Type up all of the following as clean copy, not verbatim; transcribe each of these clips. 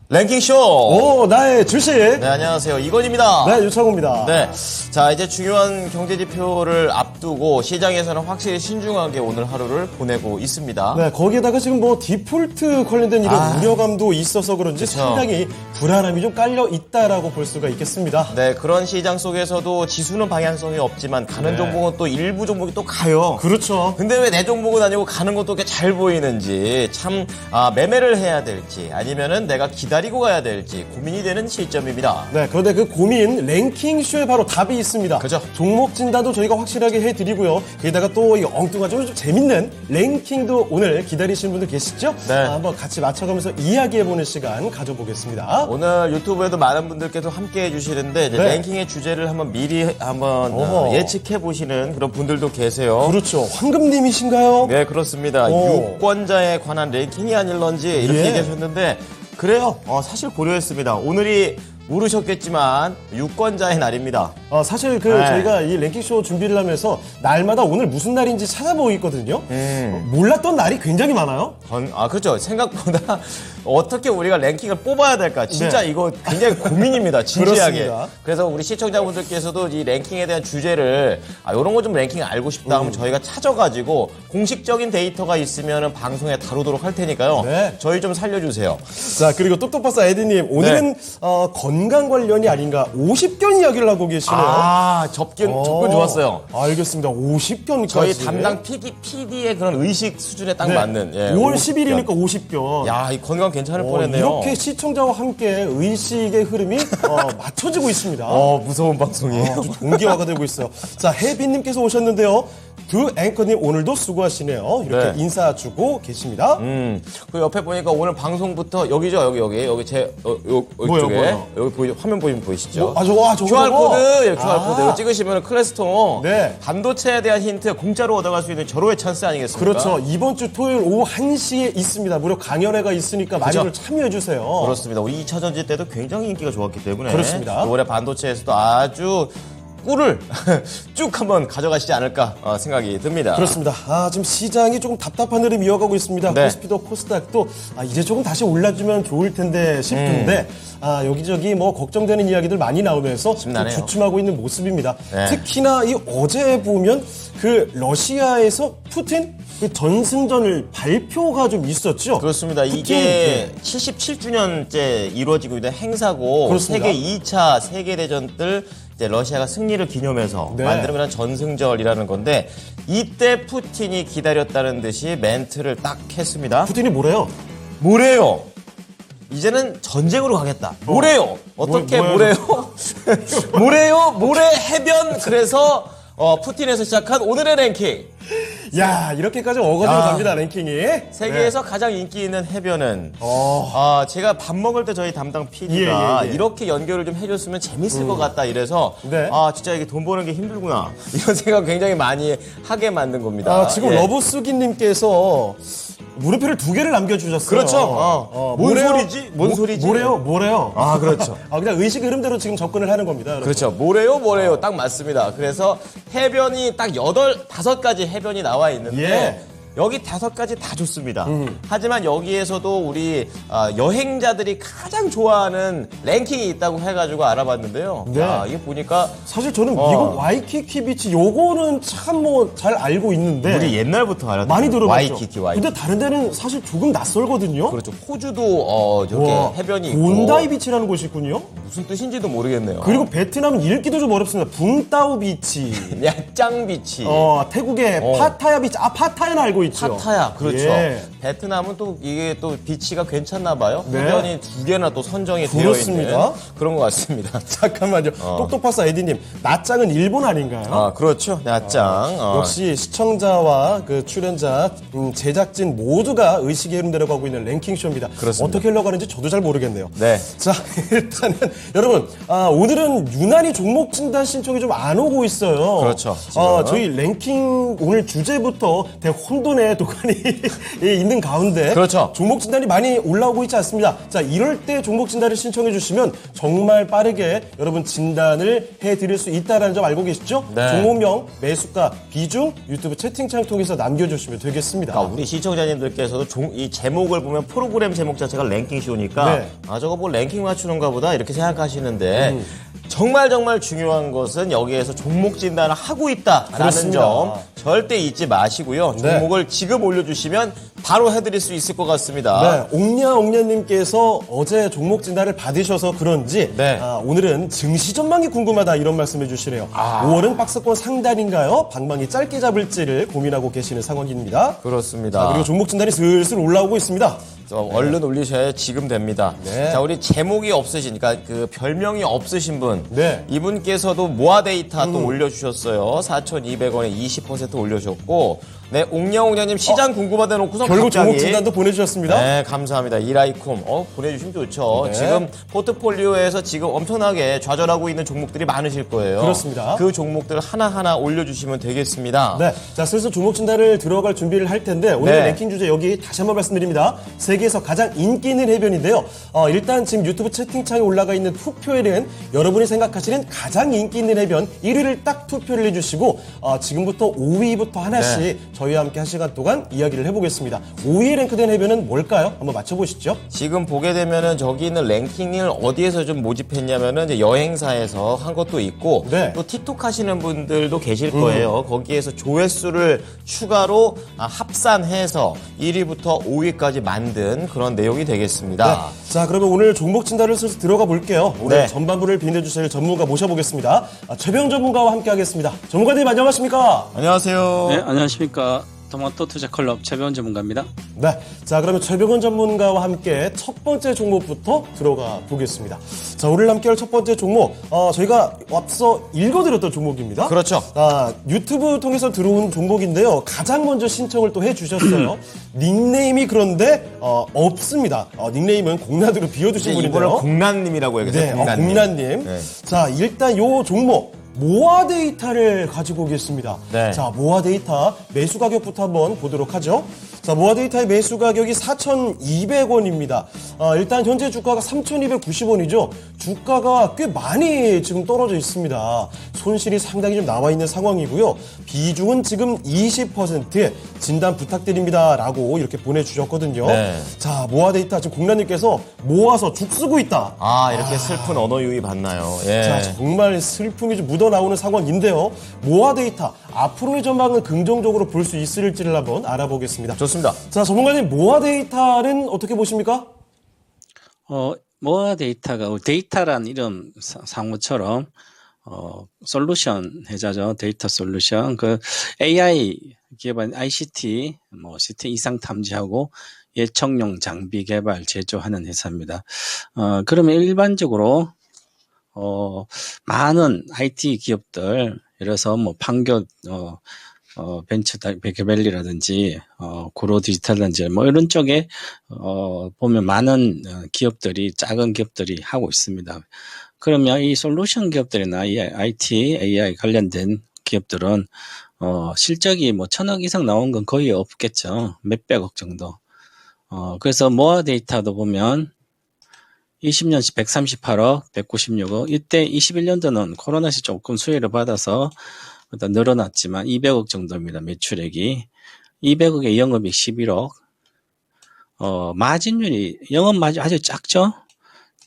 랭킹쇼! 오, 나의 주식! 네, 안녕하세요. 이건입니다. 네, 유창호입니다. 네. 자, 이제 중요한 경제지표를 앞두고 시장에서는 확실히 신중하게 오늘 하루를 보내고 있습니다. 네, 거기에다가 지금 뭐 디폴트 관련된 이런 우려감도 있어서 그런지 그쵸. 상당히 불안함이 좀 깔려 있다라고 볼 수가 있겠습니다. 네, 그런 시장 속에서도 지수는 방향성이 없지만 가는 종목은 또 일부 종목이 또 가요. 그렇죠. 근데 왜 내 종목은 아니고 가는 것도 이렇게 잘 보이는지 참 매매를 해야 될지 아니면은 내가 기다리고 가야 될지 고민이 되는 시점입니다. 네, 그런데 그 고민 랭킹쇼에 바로 답이 있습니다. 그죠. 종목 진단도 저희가 확실하게 해드리고요. 거기다가 또 이 엉뚱한 좀 재밌는 랭킹도 오늘 기다리시는 분들 계시죠? 네. 한번 같이 맞춰가면서 이야기해보는 시간 가져보겠습니다. 오늘 유튜브에도 많은 분들께서 함께 해주시는데 이제 네. 랭킹의 주제를 한번 미리 한번 어허. 예측해 보시는 그런 분들도 계세요. 그렇죠. 황금님이신가요? 네, 그렇습니다. 오. 유권자에 관한 랭킹이 아닐런지 이렇게 예. 얘기하셨는데 그래요. 사실 고려했습니다. 오늘이 모르셨겠지만 유권자의 날입니다. 사실 네. 저희가 이 랭킹쇼 준비를 하면서 날마다 오늘 무슨 날인지 찾아보고 있거든요. 몰랐던 날이 굉장히 많아요. 그렇죠. 생각보다 어떻게 우리가 랭킹을 뽑아야 될까? 진짜 네. 이거 굉장히 고민입니다. 진지하게. 그렇습니다. 그래서 우리 시청자분들께서도 이 랭킹에 대한 주제를 이런 거 좀 랭킹 알고 싶다 하면 저희가 찾아가지고 공식적인 데이터가 있으면 방송에 다루도록 할 테니까요. 네. 저희 좀 살려주세요. 자, 그리고 똑똑박사 에디님, 오늘은 네. 건강 관련이 아닌가 50견 이야기를 하고 계시네요. 접근 좋았어요. 알겠습니다. 50견까지. 저희 담당 PD의 그런 의식 수준에 딱 네. 맞는. 5월 50견. 10일이니까 50견. 야, 이 건강 괜찮을 뻔했네요. 이렇게 시청자와 함께 의식의 흐름이 맞춰지고 있습니다. 무서운 방송이에요. 아주 동기화가 되고 있어요. 자, 혜빈님께서 오셨는데요. 두 앵커님 오늘도 수고하시네요. 이렇게 네. 인사 주고 계십니다. 그 옆에 보니까 오늘 방송부터 여기죠, 여기 제 뭐요, 이쪽에 뭐요? 여기 화면 보이시죠? 저거 QR 코드, QR 코드 아. 이거 찍으시면 클래스통 네. 반도체에 대한 힌트 공짜로 얻어갈 수 있는 절호의 찬스 아니겠습니까? 그렇죠. 이번 주 토요일 오후 1시에 있습니다. 무료 강연회가 있으니까 많이들 참여해 주세요. 그렇습니다. 우리 2차 전지 때도 굉장히 인기가 좋았기 때문에 그렇습니다. 올해 반도체에서도 아주 꿀을 쭉 한번 가져가시지 않을까 생각이 듭니다. 그렇습니다. 지금 시장이 조금 답답한 흐름 이어가고 있습니다. 네. 코스피도 코스닥도 이제 조금 다시 올라주면 좋을 텐데 싶은데 여기저기 뭐 걱정되는 이야기들 많이 나오면서 좀 심란해요. 주춤하고 있는 모습입니다. 네. 특히나 이 어제 보면 그 러시아에서 푸틴 그 전승전을 발표가 좀 있었죠. 그렇습니다. 푸틴, 이게 77주년째 이루어지고 있는 행사고 그렇습니다. 세계 2차 세계대전 때 이제 러시아가 승리를 기념해서 네. 만드는 그런 전승절이라는 건데 이때 푸틴이 기다렸다는 듯이 멘트를 딱 했습니다. 푸틴이 뭐래요? 뭐래요? 이제는 전쟁으로 가겠다. 뭐래요? 어떻게 뭐예요? 뭐래요? 뭐래요? 모래 해변. 그래서 푸틴에서 시작한 오늘의 랭킹. 야, 이렇게까지 어거지로 갑니다, 랭킹이. 세계에서 가장 인기 있는 해변은 제가 밥 먹을 때 저희 담당 PD가 예. 이렇게 연결을 좀 해줬으면 재밌을 것 같다 이래서 네. 진짜 이게 돈 버는 게 힘들구나 이런 생각 굉장히 많이 하게 만든 겁니다. 지금 예. 러브쓰기님께서 물음표를 2개를 남겨주셨어요. 그렇죠. 뭔 소리지? 뭔 소리지? 뭐래요? 그렇죠. 그냥 의식 흐름대로 지금 접근을 하는 겁니다. 여러분. 그렇죠. 뭐래요? 딱 맞습니다. 그래서 해변이 딱 5가지 해변이 나와 있는데 예. 여기 5가지 다 좋습니다. 하지만 여기에서도 우리 여행자들이 가장 좋아하는 랭킹이 있다고 해가지고 알아봤는데요. 네. 이게 보니까 사실 저는 미국 와이키키 비치 요거는 참 뭐 잘 알고 있는데 우리 옛날부터 알았던 많이 들어봤죠. 와이키키. 근데 다른 데는 사실 조금 낯설거든요. 그렇죠. 호주도 저렇게 와, 해변이 있고 본다이 비치라는 곳이 있군요. 무슨 뜻인지도 모르겠네요. 그리고 베트남은 읽기도 좀 어렵습니다. 붕따오 비치. 야짱 비치. 태국의 파타야 비치. 파타야는 알고 있죠. 파타야, 그렇죠. 예. 베트남은 또 이게 또 비치가 괜찮나 봐요. 네. 해변이 2개나 또 선정이 되어 그렇습니다. 있는 그런 것 같습니다. 잠깐만요. 똑똑박사 에디님, 낮장은 일본 아닌가요? 그렇죠. 야짱. 역시 시청자와 그 출연자, 제작진 모두가 의식의 흐름대로 가고 있는 랭킹쇼입니다. 그렇습니다. 어떻게 흘러가는지 저도 잘 모르겠네요. 네. 자, 일단은 여러분, 오늘은 유난히 종목 진단 신청이 좀 안 오고 있어요. 그렇죠, 지금. 저희 랭킹 오늘 주제부터 대혼돈이 천문의 독한이 있는 가운데 그렇죠. 종목 진단이 많이 올라오고 있지 않습니다. 자, 이럴 때 종목 진단을 신청해 주시면 정말 빠르게 여러분 진단을 해드릴 수 있다는 점 알고 계시죠? 네. 종목명, 매수가, 비중 유튜브 채팅창 통해서 남겨주시면 되겠습니다. 그러니까 우리 시청자님들께서도 이 제목을 보면 프로그램 제목 자체가 랭킹 쇼니까 네. 저거 뭐 랭킹 맞추는가 보다 이렇게 생각하시는데 정말 중요한 것은 여기에서 종목 진단을 하고 있다라는 그렇습니다. 점 절대 잊지 마시고요. 네. 종목을 지금 올려주시면 바로 해드릴 수 있을 것 같습니다. 네, 옥냐님께서 어제 종목 진단을 받으셔서 그런지 네. 오늘은 증시 전망이 궁금하다 이런 말씀해 주시네요. 5월은 박스권 상단인가요? 방망이 짧게 잡을지를 고민하고 계시는 상황입니다. 그렇습니다. 자, 그리고 종목 진단이 슬슬 올라오고 있습니다. 얼른 올리셔야 지금 됩니다. 네. 자, 우리 제목이 없으시니까 그 별명이 없으신 분. 네. 이분께서도 모아 데이터 또 올려주셨어요. 4,200원에 20% 올려주셨고. 네, 옥냐님 시장 궁금하다 놓고서 결국 갑자기. 종목 진단도 보내주셨습니다. 네, 감사합니다. 이라이콤. 보내주시면 좋죠. 네. 지금 포트폴리오에서 지금 엄청나게 좌절하고 있는 종목들이 많으실 거예요. 그렇습니다. 그 종목들 하나하나 올려주시면 되겠습니다. 네, 자 슬슬 종목 진단을 들어갈 준비를 할 텐데 오늘 네. 랭킹 주제 여기 다시 한번 말씀드립니다. 세계에서 가장 인기 있는 해변인데요. 일단 지금 유튜브 채팅창에 올라가 있는 투표에는 여러분이 생각하시는 가장 인기 있는 해변 1위를 딱 투표를 해주시고 지금부터 5위부터 하나씩 네. 저희와 함께 한 시간 동안 이야기를 해보겠습니다. 5위에 랭크된 해변은 뭘까요? 한번 맞춰보시죠. 지금 보게 되면은 저기 있는 랭킹을 어디에서 좀 모집했냐면은 이제 여행사에서 한 것도 있고 네. 또 틱톡 하시는 분들도 계실 거예요. 거기에서 조회수를 추가로 합산해서 1위부터 5위까지 만든 그런 내용이 되겠습니다. 네. 자, 그러면 오늘 종목 진단을 슬슬 들어가 볼게요. 오늘 네. 전반부를 빛내주실 전문가 모셔보겠습니다. 최병 전문가와 함께 하겠습니다. 전문가님 안녕하십니까? 안녕하세요. 네, 안녕하십니까. 토마토 투자 클럽 최배원 전문가입니다. 네. 자, 그러면 최병원 전문가와 함께 첫 번째 종목부터 들어가 보겠습니다. 자, 오늘 함께할 첫 번째 종목, 저희가 앞서 읽어드렸던 종목입니다. 그렇죠. 유튜브 통해서 들어온 종목인데요. 가장 먼저 신청을 또 해주셨어요. 닉네임이 그런데, 없습니다. 닉네임은 공란으로 비워주신 이제 분인데요. 이거를 공란님이라고 네, 얘기해요. 공란님. 네. 자, 일단 요 종목. 모아 데이터를 가지고 오겠습니다. 네. 자, 모아 데이터 매수 가격부터 한번 보도록 하죠. 자, 모아 데이터의 매수 가격이 4,200원입니다. 일단 현재 주가가 3,290원이죠. 주가가 꽤 많이 지금 떨어져 있습니다. 손실이 상당히 좀 나와 있는 상황이고요. 비중은 지금 20%에 진단 부탁드립니다라고 이렇게 보내주셨거든요. 네. 자, 모아 데이터 지금 공란님께서 모아서 죽 쓰고 있다. 이렇게 슬픈 언어 유희 봤나요? 예. 자, 정말 슬픔이 좀 묻어나오는 상황인데요. 모아 데이터 앞으로의 전망을 긍정적으로 볼 수 있을지를 한번 알아보겠습니다. 좋습니다. 자, 전문가님 모아 데이터는 어떻게 보십니까? 모아 데이터가 데이터란 이름 상호처럼 솔루션 회사죠. 데이터 솔루션. 그 AI 기반 ICT 시스템 이상 탐지하고 예청용 장비 개발 제조하는 회사입니다. 그러면 일반적으로 많은 IT 기업들, 예를 들어서 판교, 벤처밸리라든지, 고로 디지털라든지, 이런 쪽에, 보면 많은 기업들이, 작은 기업들이 하고 있습니다. 그러면 이 솔루션 기업들이나 이 IT, AI 관련된 기업들은, 실적이 1,000억 이상 나온 건 거의 없겠죠. 몇백억 정도. 그래서 모아 데이터도 보면, 20년치 138억, 196억. 이때 21년도는 코로나시 조금 수혜를 받아서 일단 늘어났지만 200억 정도입니다. 매출액이. 200억에 영업이익 11억. 마진율이, 영업 마진 아주 작죠?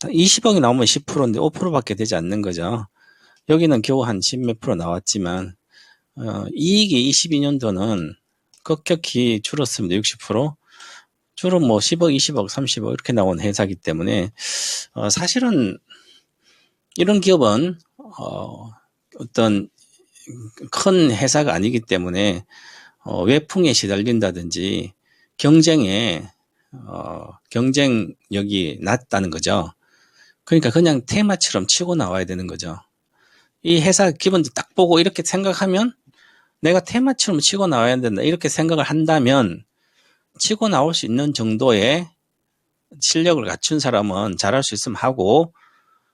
20억이 나오면 10%인데 5%밖에 되지 않는 거죠. 여기는 겨우 한 10몇 프로 나왔지만, 이익이 22년도는 급격히 줄었습니다. 60%. 주로 10억, 20억, 30억 이렇게 나온 회사이기 때문에 사실은 이런 기업은 어떤 큰 회사가 아니기 때문에 외풍에 시달린다든지 경쟁력이 낮다는 거죠. 그러니까 그냥 테마처럼 치고 나와야 되는 거죠. 이 회사 기본도 딱 보고 이렇게 생각하면 내가 테마처럼 치고 나와야 된다 이렇게 생각을 한다면 치고 나올 수 있는 정도의 실력을 갖춘 사람은 잘할 수 있으면 하고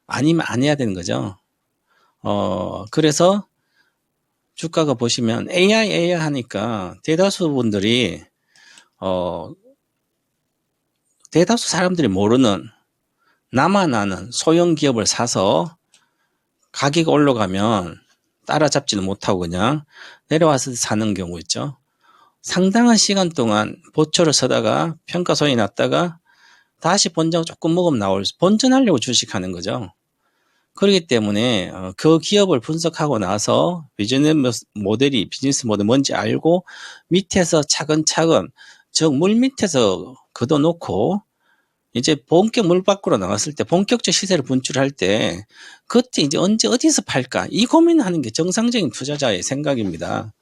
아니면 안 해야 되는 거죠. 그래서 주가가 보시면 AI 하니까 대다수 분들이 대다수 사람들이 모르는 나만 아는 소형 기업을 사서 가격이 올라가면 따라잡지는 못하고 그냥 내려와서 사는 경우 있죠. 상당한 시간 동안 보초를 서다가 평가손이 났다가 다시 본전 조금 먹으면 본전하려고 주식하는 거죠. 그렇기 때문에 그 기업을 분석하고 나서 비즈니스 모델이 뭔지 알고 밑에서 차근차근 물 밑에서 걷어놓고 이제 본격 물 밖으로 나왔을 때 본격적 시세를 분출할 때 그때 이제 언제 어디서 팔까 이 고민하는 게 정상적인 투자자의 생각입니다.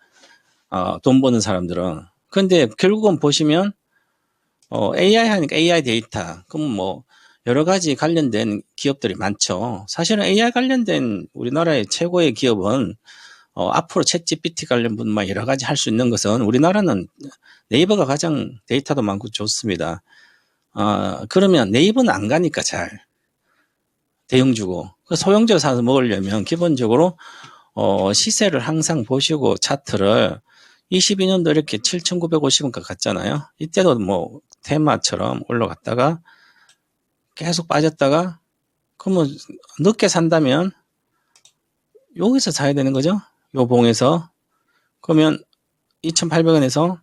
돈 버는 사람들은. 그런데 결국은 보시면 AI 하니까 AI 데이터 그럼 뭐 여러 가지 관련된 기업들이 많죠. 사실은 AI 관련된 우리나라의 최고의 기업은 앞으로 챗GPT 관련 분만 여러 가지 할 수 있는 것은 우리나라는 네이버가 가장 데이터도 많고 좋습니다. 그러면 네이버는 안 가니까 잘 대형주고 소형주를 사서 먹으려면 기본적으로 시세를 항상 보시고 차트를 22년도 이렇게 7,950원까지 갔잖아요. 이때도 뭐 테마처럼 올라갔다가 계속 빠졌다가 그러면 늦게 산다면 여기서 사야 되는 거죠. 요 봉에서 그러면 2,800원에서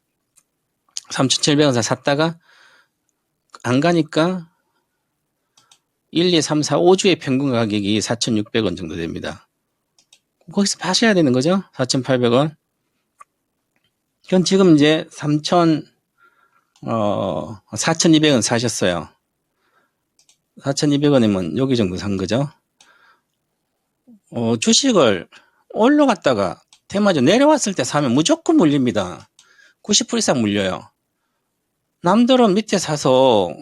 3,700원 샀다가 안 가니까 1, 2, 3, 4, 5주의 평균 가격이 4,600원 정도 됩니다. 거기서 파셔야 되는 거죠. 4,800원. 그럼 지금 이제 4,200원 사셨어요. 4,200원이면 여기 정도 산 거죠. 주식을 올라갔다가 테마주 내려왔을 때 사면 무조건 물립니다. 90% 이상 물려요. 남들은 밑에 사서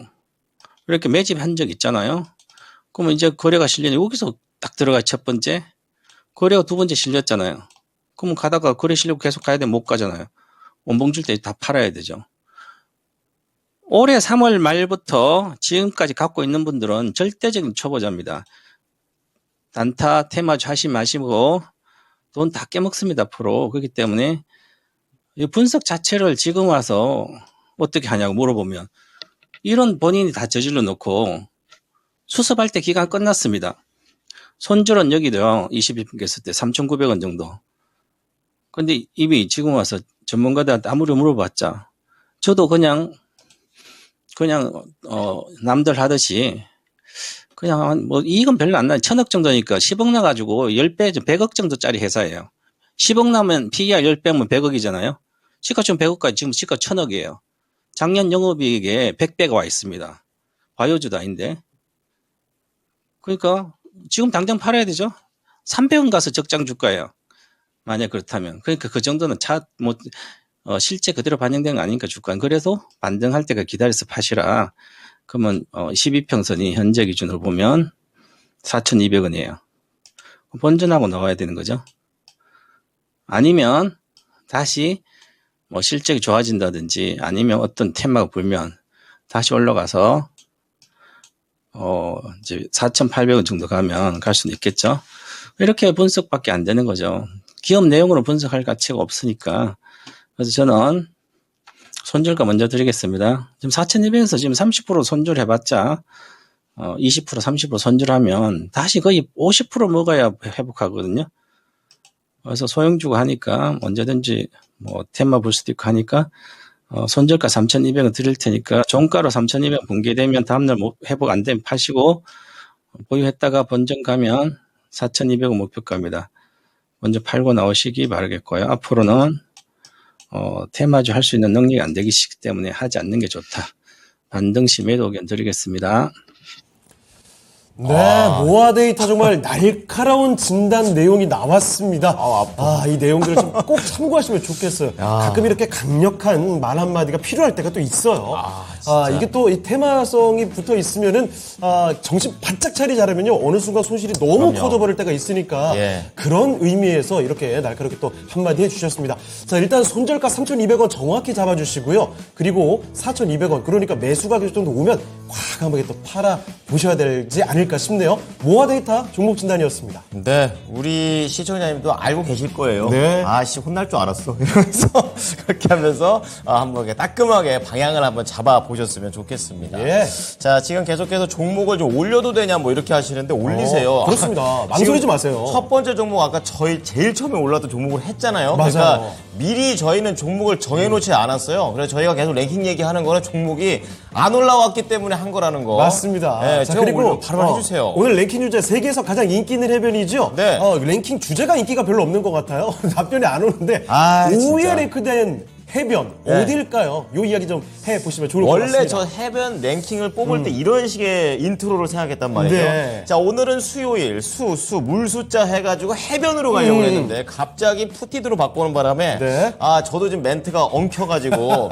이렇게 매집한 적 있잖아요. 그러면 이제 거래가 실리는 여기서 딱 들어가 첫 번째. 거래가 두 번째 실렸잖아요. 그러면 가다가 거래 실리고 계속 가야 되면 못 가잖아요. 원봉 줄 때 다 팔아야 되죠. 올해 3월 말부터 지금까지 갖고 있는 분들은 절대적인 초보자입니다. 단타, 테마주 하지 마시고 돈 다 깨먹습니다. 앞으로. 그렇기 때문에 이 분석 자체를 지금 와서 어떻게 하냐고 물어보면 이런 본인이 다 저질러 놓고 수습할 때 기간 끝났습니다. 손절은 여기도요. 22분 깼을 때 3,900원 정도. 근데 이미 지금 와서 전문가들한테 아무리 물어봤자 저도 그냥 남들 하듯이 그냥 뭐 이익은 별로 안 나요. 1,000억 정도니까 10억 나가지고 10배, 100억 정도짜리 회사예요. 10억 나면 PER 10배면 100억이잖아요. 시가총 100억까지 지금 시가 1,000억이에요. 작년 영업이익에 100배가 와 있습니다. 바이오주도 아닌데. 그러니까 지금 당장 팔아야 되죠. 300원 가서 적장 주가예요. 만약 그렇다면. 그러니까 그 정도는 실제 그대로 반영된 거 아니니까 주가는. 그래서 반등할 때가 기다려서 파시라. 그러면 12평선이 현재 기준으로 보면 4,200원이에요. 본전하고 나와야 되는 거죠. 아니면 다시 뭐 실적이 좋아진다든지 아니면 어떤 테마가 불면 다시 올라가서 이제 4,800원 정도 가면 갈 수는 있겠죠. 이렇게 분석밖에 안 되는 거죠. 기업 내용으로 분석할 가치가 없으니까. 그래서 저는 손절가 먼저 드리겠습니다. 지금 4,200에서 지금 30% 손절해봤자 20% 30% 손절하면 다시 거의 50% 먹어야 회복하거든요. 그래서 소형주가 하니까 언제든지 뭐 테마 볼 수도 있고 하니까 손절가 3,200원 드릴 테니까 종가로 3,200원 붕괴되면 다음날 회복 안 되면 파시고 보유했다가 본전 가면 4,200원 목표가입니다. 먼저 팔고 나오시기 바라겠고요. 앞으로는 테마주 할 수 있는 능력이 안 되기 때문에 하지 않는 게 좋다. 반등시 매도 의견 드리겠습니다. 네, 모아 데이터 정말 날카로운 진단 내용이 나왔습니다. 이 내용들을 좀 꼭 참고하시면 좋겠어요. 가끔 이렇게 강력한 말 한마디가 필요할 때가 또 있어요. 진짜. 이게 또 이 테마성이 붙어 있으면은 정신 바짝 차리지 않으면요 어느 순간 손실이 너무 그럼요. 커져버릴 때가 있으니까 예. 그런 의미에서 이렇게 날카롭게 또 한마디 해주셨습니다. 자 일단 손절가 3,200원 정확히 잡아주시고요. 그리고 4,200원 그러니까 매수 가격 정도 오면 과감하게 또 팔아 보셔야 되지 않을까 싶네요. 모아 데이터 종목 진단이었습니다. 네, 우리 시청자님도 알고 계실 거예요. 네. 아씨 혼날 줄 알았어. 이러면서 그렇게 하면서 한번 이렇게 따끔하게 방향을 한번 잡아 보셨으면 좋겠습니다. 예. 자, 지금 계속해서 종목을 좀 올려도 되냐 뭐 이렇게 하시는데 올리세요. 그렇습니다. 망설이지 지금 마세요. 첫 번째 종목 아까 저희 제일 처음에 올랐던 종목을 했잖아요. 맞아요. 그러니까 미리 저희는 종목을 정해놓지 않았어요. 그래서 저희가 계속 랭킹 얘기하는 거는 종목이 안 올라왔기 때문에 한 거라는 거. 맞습니다. 네, 자, 제가 그리고 바로 해주세요. 오늘 랭킹 주제 세계에서 가장 인기 있는 해변이죠. 네. 랭킹 주제가 인기가 별로 없는 것 같아요. 답변이 안 오는데 아, 5위에 진짜. 랭크된 해변 네. 어딜까요? 요 이야기 좀 해보시면 좋을 것 같습니다. 원래 저 해변 랭킹을 뽑을 때 이런 식의 인트로를 생각했단 말이죠. 네. 자, 오늘은 수요일, 물 숫자 해가지고 해변으로 가려고 했는데 갑자기 푸티드로 바꾸는 바람에 네. 저도 지금 멘트가 엉켜가지고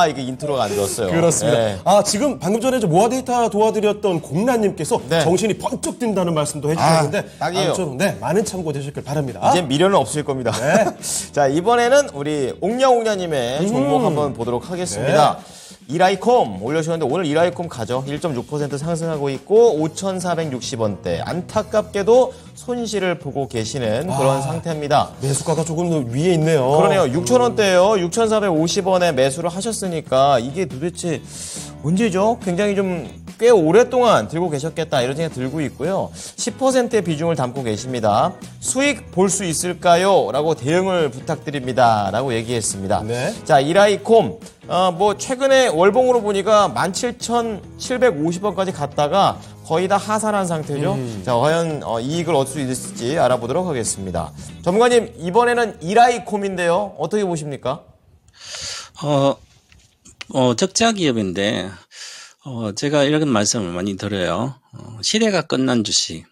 이게 인트로가 안 좋았어요. 그렇습니다. 네. 지금 방금 전에 저 모아 데이터 도와드렸던 공란님께서 네. 정신이 번쩍 든다는 말씀도 해주셨는데 딱이에요. 아무쪼록 많은 참고 되시길 바랍니다. 이제 미련은 없을 겁니다. 네. 자, 이번에는 우리 옥냐옥냐님의 종목 한번 보도록 하겠습니다. 이라이콤 올려주셨는데 오늘 이라이콤 가죠. 1.6% 상승하고 있고 5,460원대. 안타깝게도 손실을 보고 계시는 그런 상태입니다. 매수가가 조금 더 위에 있네요. 그러네요. 6,000원대예요. 6,450원에 매수를 하셨으니까 이게 도대체 언제죠? 굉장히 좀 꽤 오랫동안 들고 계셨겠다 이런 생각이 들고 있고요. 10%의 비중을 담고 계십니다. 수익 볼 수 있을까요? 라고 대응을 부탁드립니다. 라고 얘기했습니다. 네. 자, 이라이콤 뭐 최근에 월봉으로 보니까 17,750원까지 갔다가 거의 다 하산한 상태죠. 자, 과연 이익을 얻을 수 있을지 알아보도록 하겠습니다. 전문가님, 이번에는 이라이콤인데요. 어떻게 보십니까? 적자 기업인데, 제가 이런 말씀을 많이 들어요. 시대가 끝난 주식.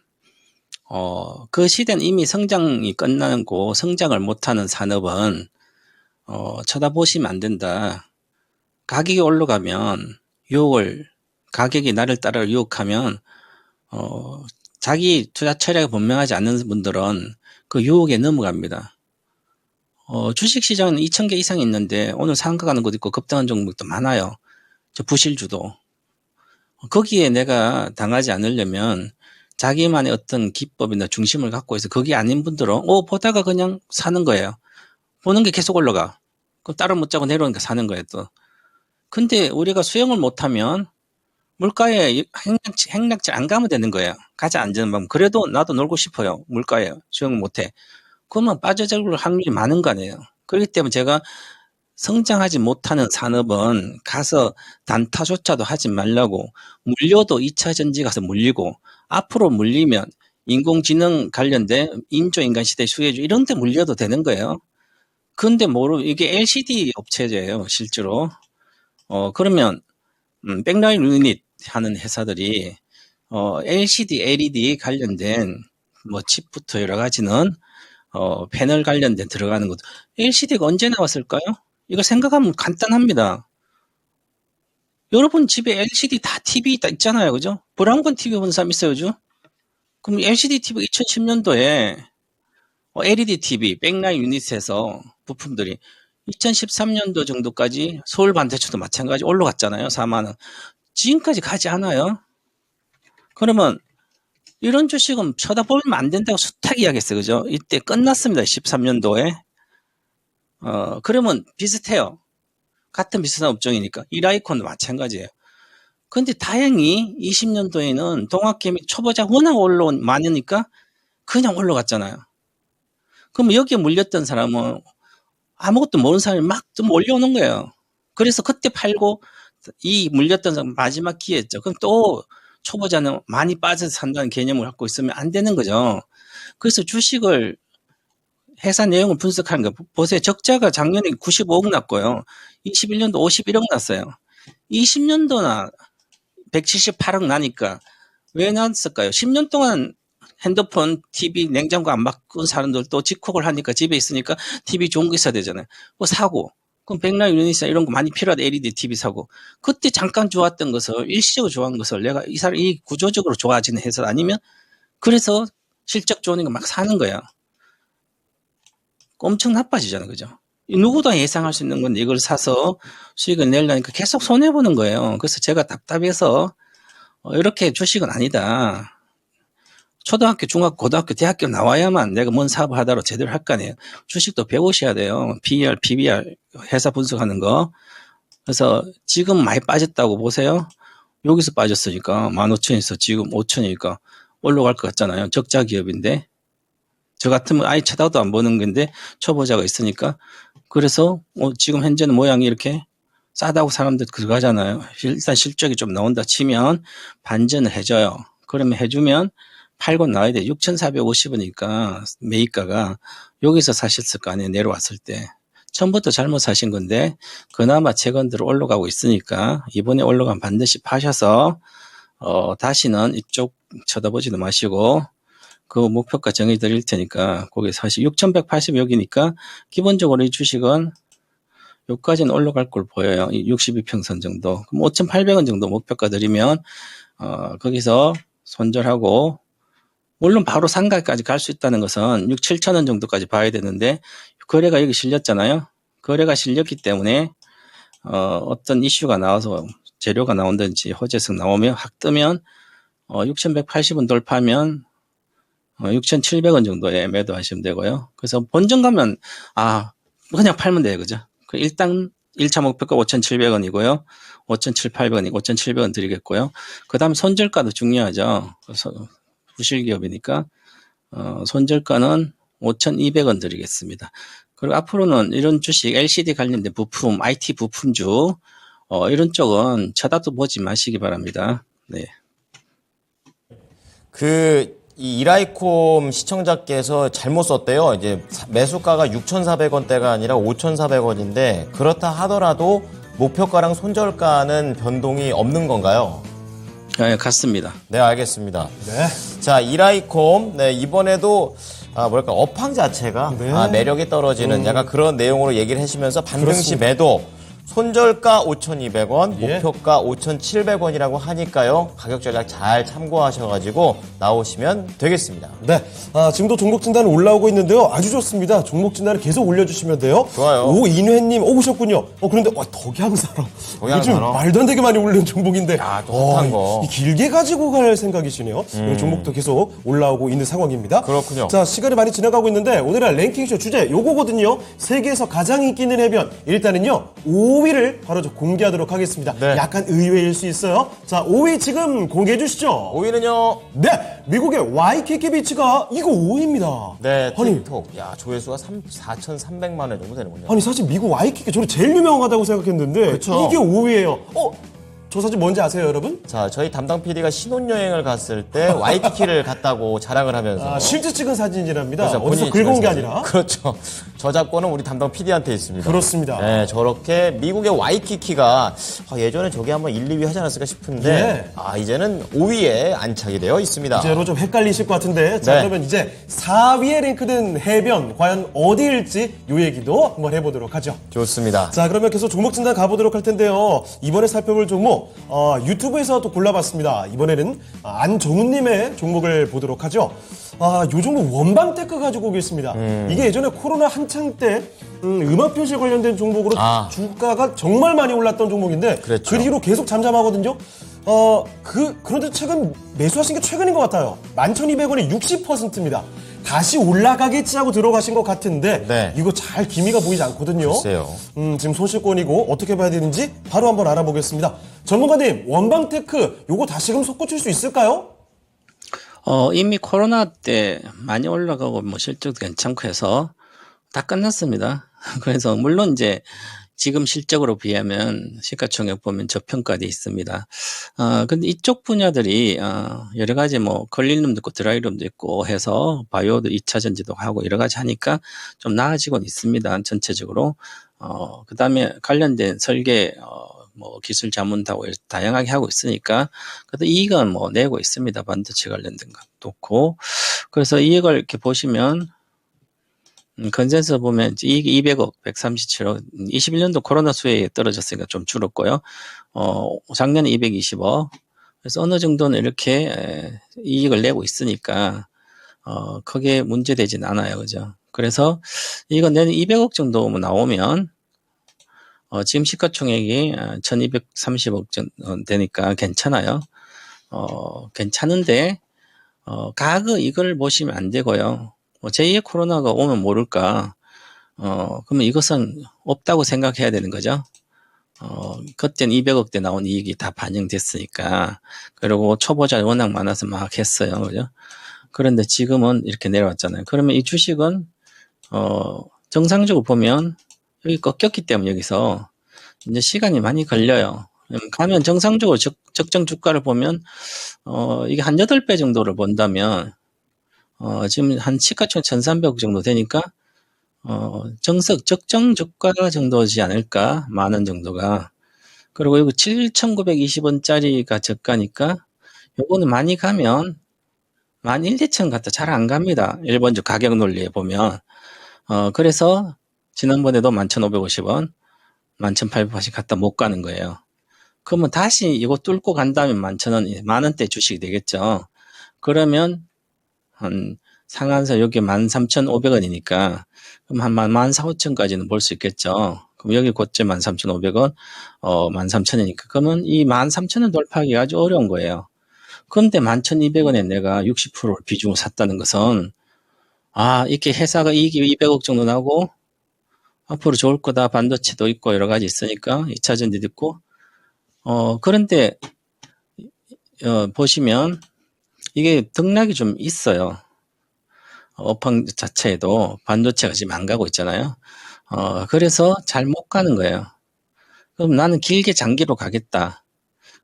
그 시대는 이미 성장이 끝나고 성장을 못하는 산업은, 쳐다보시면 안 된다. 가격이 올라가면 가격이 나를 따라 유혹하면, 자기 투자 철학이 분명하지 않는 분들은 그 유혹에 넘어갑니다. 주식시장은 2,000개 이상 있는데 오늘 상승하는 것도 있고 급등한 종목도 많아요. 저 부실주도. 거기에 내가 당하지 않으려면 자기만의 어떤 기법이나 중심을 갖고 있어. 그게 아닌 분들은 보다가 그냥 사는 거예요. 보는 게 계속 올라가. 그럼 따로 못 자고 내려오니까 사는 거예요 또. 근데 우리가 수영을 못하면 물가에 행락질 안 가면 되는 거예요. 가자 안전한 방법. 그래도 나도 놀고 싶어요. 물가에 수영을 못해. 그러면 빠져들 확률이 많은 거 아니에요. 그렇기 때문에 제가 성장하지 못하는 산업은 가서 단타조차도 하지 말라고, 물려도 2차 전지 가서 물리고, 앞으로 물리면 인공지능 관련된 인조인간 시대 수혜주 이런 데 물려도 되는 거예요. 근데 이게 LCD 업체예요 실제로. 그러면 백라인 유닛 하는 회사들이 LCD, LED 관련된 뭐 칩부터 여러 가지는 패널 관련된 들어가는 것도 LCD가 언제 나왔을까요? 이거 생각하면 간단합니다. 여러분 집에 LCD 다 TV 있잖아요. 그죠? 브라운관 TV 본 사람 있어요. 그죠? 그럼 LCD TV 2010년도에 LED TV, 백라인 유닛에서 부품들이 2013년도 정도까지 서울 반대초도 마찬가지 올라갔잖아요. 4만 원. 지금까지 가지 않아요. 그러면 이런 주식은 쳐다보면 안 된다고 숱하게 이야기했어요. 그죠? 이때 끝났습니다. 13년도에. 그러면 비슷해요. 같은 비슷한 업종이니까. 이라이콘도 마찬가지예요. 근데 다행히 20년도에는 동학개미 초보자 워낙 올라온 많으니까 그냥 올라갔잖아요. 그럼 여기에 물렸던 사람은 아무것도 모르는 사람이 막 좀 올려오는 거예요. 그래서 그때 팔고 이 물렸던 사람 마지막 기회였죠. 그럼 또 초보자는 많이 빠져서 산다는 개념을 갖고 있으면 안 되는 거죠. 그래서 주식을 회사 내용을 분석하는 거 보세요. 적자가 작년에 95억 났고요. 21년도 51억 났어요. 20년도나 178억 나니까 왜 났을까요? 10년 동안 핸드폰, TV, 냉장고 안 바꾼 사람들 또 집콕을 하니까 집에 있으니까 TV 좋은 거 있어야 되잖아요. 뭐 사고 그럼 백날 유니사 이런 거 많이 필요하다. LED TV 사고. 그때 잠깐 좋았던 것을, 일시적으로 좋아한 것을 내가 이 구조적으로 좋아지는 해서 아니면 그래서 실적 좋은 거 막 사는 거야. 엄청 나빠지잖아. 그죠? 누구도 예상할 수 있는 건데 이걸 사서 수익을 내려니까 계속 손해보는 거예요. 그래서 제가 답답해서 이렇게 주식은 아니다. 초등학교, 중학교, 고등학교, 대학교 나와야만 내가 뭔 사업을 하더라도 제대로 할 거 아니에요. 주식도 배우셔야 돼요. PER, PBR, 회사 분석하는 거. 그래서 지금 많이 빠졌다고 보세요. 여기서 빠졌으니까 15,000에서 지금 5,000이니까 올라갈 것 같잖아요. 적자 기업인데. 저 같으면 아예 쳐다도 안 보는 건데 초보자가 있으니까. 그래서 지금 현재는 모양이 이렇게 싸다고 사람들 들어가잖아요. 일단 실적이 좀 나온다 치면 반전을 해줘요. 그러면 해주면 팔고 나와야 돼. 6,450원이니까 매입가가 여기서 사셨을 거 아니에요. 내려왔을 때. 처음부터 잘못 사신 건데 그나마 최근대로 올라가고 있으니까 이번에 올라가면 반드시 파셔서 다시는 이쪽 쳐다보지도 마시고 그 목표가 정해 드릴 테니까 거기 사실 6,180 여기니까 기본적으로 이 주식은 여기까지는 올라갈 걸 보여요. 62평선 정도. 그럼 5,800원 정도 목표가 드리면 거기서 손절하고 물론 바로 상가까지 갈 수 있다는 것은 6, 7천 원 정도까지 봐야 되는데 거래가 여기 실렸잖아요. 거래가 실렸기 때문에 어떤 이슈가 나와서 재료가 나온다든지 호재성 나오면 확 뜨면 6,180원 돌파하면 6,700원 정도에 매도하시면 되고요. 그래서 본전 가면 그냥 팔면 돼요. 그죠? 일단 1차 목표가 5,700원이고요. 5,700원이고 5,700원 드리겠고요. 그 다음 손절가도 중요하죠. 그래서 부실기업이니까 손절가는 5,200원 드리겠습니다. 그리고 앞으로는 이런 주식 LCD 관련된 부품, IT 부품주 이런 쪽은 쳐다도 보지 마시기 바랍니다. 네. 이 이라이콤 시청자께서 잘못 썼대요. 이제 매수가가 6,400원대가 아니라 5,400원인데 그렇다 하더라도 목표가랑 손절가는 변동이 없는 건가요? 네, 같습니다. 네, 알겠습니다. 네. 자, 이라이콤. 네, 이번에도 업황 자체가 네. 매력이 떨어지는 약간 그런 내용으로 얘기를 하시면서 반등시 매도. 손절가 5,200원, 예. 목표가 5,700원이라고 하니까요. 가격 전략 잘 참고하셔가지고 나오시면 되겠습니다. 네. 지금도 종목 진단 올라오고 있는데요. 아주 좋습니다. 종목 진단을 계속 올려주시면 돼요. 좋아요. 오인회님 오셨군요. 그런데 덕양사로. 요즘 말도 안 되게 많이 오르는 종목인데. 야, 또 핫한 거. 길게 가지고 갈 생각이시네요. 이 종목도 계속 올라오고 있는 상황입니다. 그렇군요. 자, 시간이 많이 지나가고 있는데 오늘의 랭킹쇼 주제 요거거든요. 세계에서 가장 인기 있는 해변. 일단은요. 5위를 바로 공개하도록 하겠습니다. 네. 약간 의외일 수 있어요. 자, 5위 지금 공개해 주시죠. 5위는요. 네, 미국의 와이키키 비치가 이거 5위입니다. 네, 아니, 틱톡. 야, 조회수가 4,300만 원 정도 되는군요. 아니 사실 미국 와이키키 저는 제일 유명하다고 생각했는데 그쵸. 이게 5위예요. 저 사진 뭔지 아세요, 여러분? 자, 저희 담당 PD가 신혼여행을 갔을 때 와이키키를 갔다고 자랑을 하면서 실제 찍은 사진이랍니다. 그래서 어디서 본인이 긁어온 찍은 게 사진. 아니라. 그렇죠. 저작권은 우리 담당 PD한테 있습니다. 그렇습니다. 네, 저렇게 미국의 와이키키가 예전에 저게 한번 1, 2위 하지 않았을까 싶은데 예. 이제는 5위에 안착이 되어 있습니다. 이제로 좀 헷갈리실 것 같은데 자, 네. 그러면 이제 4위에 랭크된 해변 과연 어디일지 요 얘기도 한번 해보도록 하죠. 좋습니다. 자, 그러면 계속 종목 진단 가보도록 할 텐데요. 이번에 살펴볼 종목 유튜브에서 또 골라봤습니다. 이번에는 안정훈님의 종목을 보도록 하죠. 요 종목 원방테크 가지고 오겠습니다. 이게 예전에 코로나 한창 때 음악 표시 관련된 종목으로 주가가 정말 많이 올랐던 종목인데 그랬죠. 그 뒤로 계속 잠잠하거든요. 그런데 최근 매수하신 게 최근인 것 같아요. 11,200원에 60%입니다. 다시 올라가겠지 하고 들어가신 것 같은데 네. 이거 잘 기미가 보이지 않거든요. 글쎄요. 지금 손실권이고 어떻게 봐야 되는지 바로 한번 알아보겠습니다. 전문가님, 원방테크 요거 다시금 솟구칠 수 있을까요? 이미 코로나 때 많이 올라가고 실적도 괜찮고 해서 다 끝났습니다. 그래서 물론 이제 지금 실적으로 비하면 시가총액 보면 저평가돼 있습니다. 근데 이쪽 분야들이 여러 가지 걸릴 놈도 있고 드라이 놈도 있고 해서 바이오도 2차 전지도 하고 여러 가지 하니까 좀 나아지고는 있습니다. 전체적으로. 그 다음에 관련된 설계 기술 자문도 다양하게 하고 있으니까 그래도 이익은 내고 있습니다. 반도체 관련된 것도 없고. 그래서 이익을 이렇게 보시면 컨센서스 보면 이익이 200억, 137억, 21년도 코로나 수혜에 떨어졌으니까 좀 줄었고요. 작년에 220억. 그래서 어느 정도는 이렇게 이익을 내고 있으니까, 크게 문제되진 않아요. 그죠? 그래서 이건 내년 200억 정도 나오면, 지금 시가총액이 1230억 정도 되니까 괜찮아요. 괜찮은데, 가그 이걸 보시면 안 되고요. 제2의 코로나가 오면 모를까. 그러면 이것은 없다고 생각해야 되는 거죠. 그때는 200억대 나온 이익이 다 반영됐으니까. 그리고 초보자 워낙 많아서 막 했어요. 그죠? 그런데 지금은 이렇게 내려왔잖아요. 그러면 이 주식은, 정상적으로 보면 여기 꺾였기 때문에 여기서 이제 시간이 많이 걸려요. 가면 정상적으로 적정 주가를 보면, 이게 한 8배 정도를 본다면, 지금 한 시가총 1,300억 정도 되니까, 적정 주가 정도지 않을까? 10,000원 정도가. 그리고 이거 7,920원짜리가 저가니까, 요거는 많이 가면, 11,2천 갖다 잘 안 갑니다. 일본주 가격 논리에 보면. 그래서, 지난번에도 11,550원, 11,880원 갖다 못 가는 거예요. 그러면 다시 이거 뚫고 간다면 11,000원, 10,000원대 주식이 되겠죠. 그러면, 상한선 여기 13,500원이니까 그럼 한 14,500원까지는 볼 수 있겠죠. 그럼 여기 고점 13,500원, 13,000원이니까 그러면 이 13,000원 돌파하기가 아주 어려운 거예요. 그런데 11,200원에 내가 60%를 비중을 샀다는 것은 이렇게 회사가 이익이 200억 정도 나고 앞으로 좋을 거다. 반도체도 있고 여러 가지 있으니까 2차 전지도 있고 그런데 보시면 이게 등락이 좀 있어요. 업황 자체에도 반도체가 지금 안 가고 있잖아요. 그래서 잘 못 가는 거예요. 그럼 나는 길게 장기로 가겠다.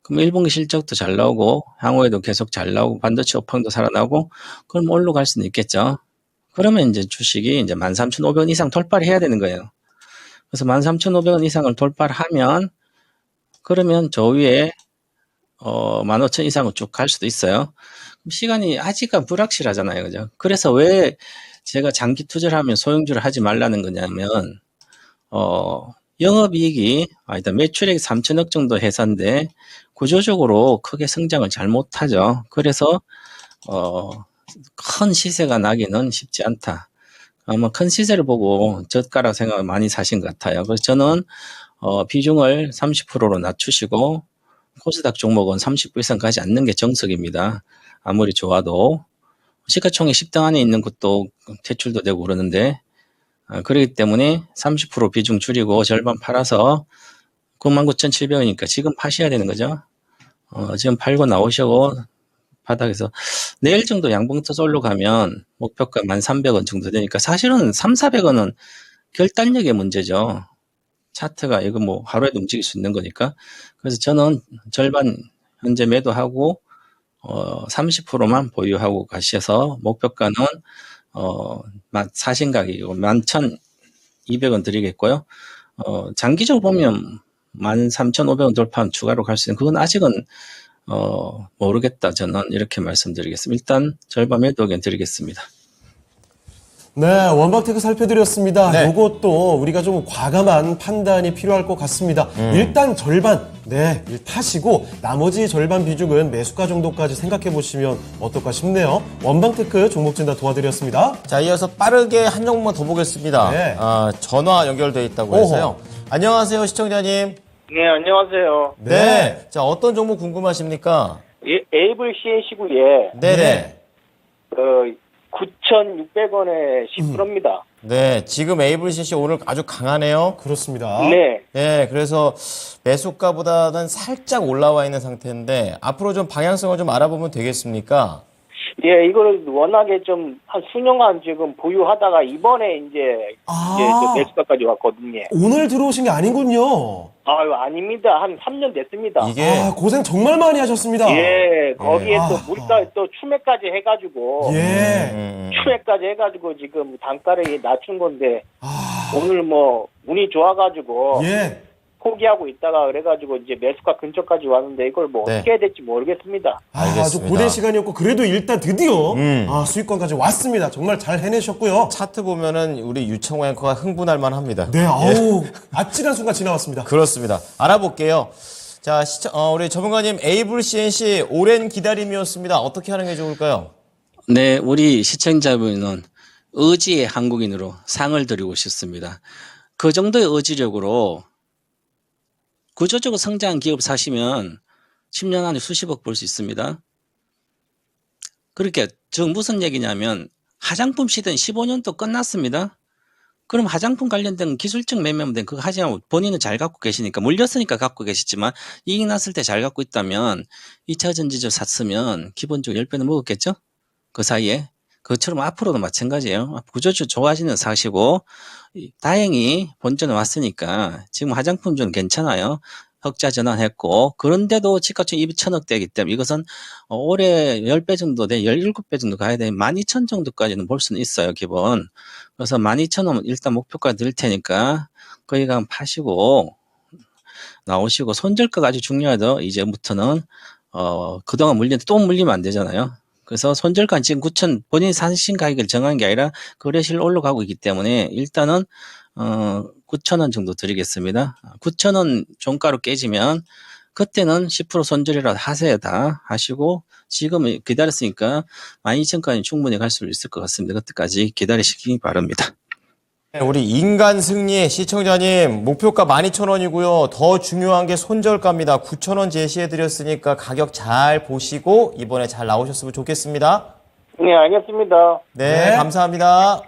그럼 1분기 실적도 잘 나오고, 향후에도 계속 잘 나오고, 반도체 업황도 살아나고, 그럼 올라갈 수는 있겠죠. 그러면 이제 주식이 이제 13,500원 이상 돌파를 해야 되는 거예요. 그래서 13,500원 이상을 돌파를 하면, 그러면 저 위에 15,000 이상을 쭉 갈 수도 있어요. 시간이 아직은 불확실하잖아요. 그죠? 그래서 왜 제가 장기 투자를 하면 소형주를 하지 말라는 거냐면, 매출액이 3천억 정도 회사인데, 구조적으로 크게 성장을 잘 못하죠. 그래서, 큰 시세가 나기는 쉽지 않다. 아마 큰 시세를 보고 저가라고 생각을 많이 사신 것 같아요. 그래서 저는, 비중을 30%로 낮추시고, 코스닥 종목은 30% 이상 가지 않는 게 정석입니다. 아무리 좋아도. 시가총액 10등 안에 있는 것도 퇴출도 되고 그러는데, 그렇기 때문에 30% 비중 줄이고 절반 팔아서 99,700원이니까 지금 파셔야 되는 거죠. 지금 팔고 나오시고 바닥에서 내일 정도 양봉터서 올라가면 목표가 1,300원 정도 되니까 사실은 3,400원은 결단력의 문제죠. 차트가 이거 뭐 하루에도 움직일 수 있는 거니까. 그래서 저는 절반 현재 매도하고 30%만 보유하고 가셔서 목표가는 사신 가격이고 11,200원 드리겠고요. 장기적으로 보면 13,500원 돌파하면 추가로 갈 수 있는 그건 아직은 모르겠다. 저는 이렇게 말씀드리겠습니다. 일단 절반 매도 의견 드리겠습니다. 네, 원박테크 살펴드렸습니다. 네. 이것도 우리가 좀 과감한 판단이 필요할 것 같습니다. 일단 절반, 타시고 나머지 절반 비중은 매수가 정도까지 생각해 보시면 어떨까 싶네요. 원방테크 종목 진단 도와드렸습니다. 자, 이어서 빠르게 한 종목만 더 보겠습니다. 네. 전화 연결되어 있다고 해서요. 안녕하세요, 시청자님. 네, 안녕하세요. 네. 자, 어떤 종목 궁금하십니까? 에이블 CNC구에 네네. 9,600원에 10%입니다. 네, 지금 에이블CC 오늘 아주 강하네요. 그렇습니다. 네. 네, 그래서 매수가보다는 살짝 올라와 있는 상태인데 앞으로 좀 방향성을 좀 알아보면 되겠습니까? 예, 이거를 워낙에 좀 한 수년간 지금 보유하다가 이번에 이제 매수가까지 왔거든요. 오늘 들어오신 게 아니군요. 아유, 아닙니다. 한 3년 됐습니다. 이게 고생 정말 많이 하셨습니다. 예, 거기에 아. 또 물가 또 추매까지 해가지고 예. 추매까지 해가지고 지금 단가를 낮춘 건데 아, 오늘 뭐 운이 좋아가지고 예. 포기하고 있다가 그래가지고 이제 매수가 근처까지 왔는데 이걸 뭐 네. 어떻게 해야 될지 모르겠습니다. 아주 알겠습니다. 고된 시간이었고 그래도 일단 드디어 수익권까지 왔습니다. 정말 잘 해내셨고요. 차트 보면은 우리 유창호 앵커가 흥분할 만합니다. 네, 아우 아찔한 순간 지나왔습니다. 그렇습니다. 알아볼게요. 자, 우리 전문가님 에이블 CNC 오랜 기다림이었습니다. 어떻게 하는 게 좋을까요? 네, 우리 시청자분은 의지의 한국인으로 상을 드리고 싶습니다. 그 정도의 의지력으로 구조적으로 성장한 기업 사시면 10년 안에 수십억 벌 수 있습니다. 그렇게 즉 무슨 얘기냐면 화장품 시대는 15년도 끝났습니다. 그럼 화장품 관련된 기술적 매매면 된 그거 하지만 본인은 잘 갖고 계시니까 물렸으니까 갖고 계시지만 이익 났을 때 잘 갖고 있다면 2차 전지적 샀으면 기본적으로 10배는 먹었겠죠? 그 사이에. 그것처럼 앞으로도 마찬가지예요. 구조주 좋아하시는 사시고 다행히 본전에 왔으니까 지금 화장품 좀 괜찮아요. 흑자 전환했고 그런데도 집값이 2,000억대이기 때문에 이것은 올해 10배 정도 돼 17배 정도 가야 돼 12,000 정도까지는 볼 수는 있어요. 기본. 그래서 12,000원 일단 목표가 늘 테니까 거기 가면 파시고 나오시고 손절가가 아주 중요하죠. 이제부터는 그동안 물렸는데 또 물리면 안 되잖아요. 그래서 손절가 지금 9,000 본인이 사신 가격을 정한 게 아니라 거래실 올라가고 있기 때문에 일단은 9,000원 정도 드리겠습니다. 9,000원 종가로 깨지면 그때는 10% 손절이라도 하세요. 다 하시고 지금 기다렸으니까 12,000까지 충분히 갈 수 있을 것 같습니다. 그때까지 기다리시기 바랍니다. 네, 우리 인간 승리 시청자님 목표가 12,000원이고요. 더 중요한 게 손절가입니다. 9,000원 제시해드렸으니까 가격 잘 보시고 이번에 잘 나오셨으면 좋겠습니다. 네, 알겠습니다. 네, 네. 감사합니다.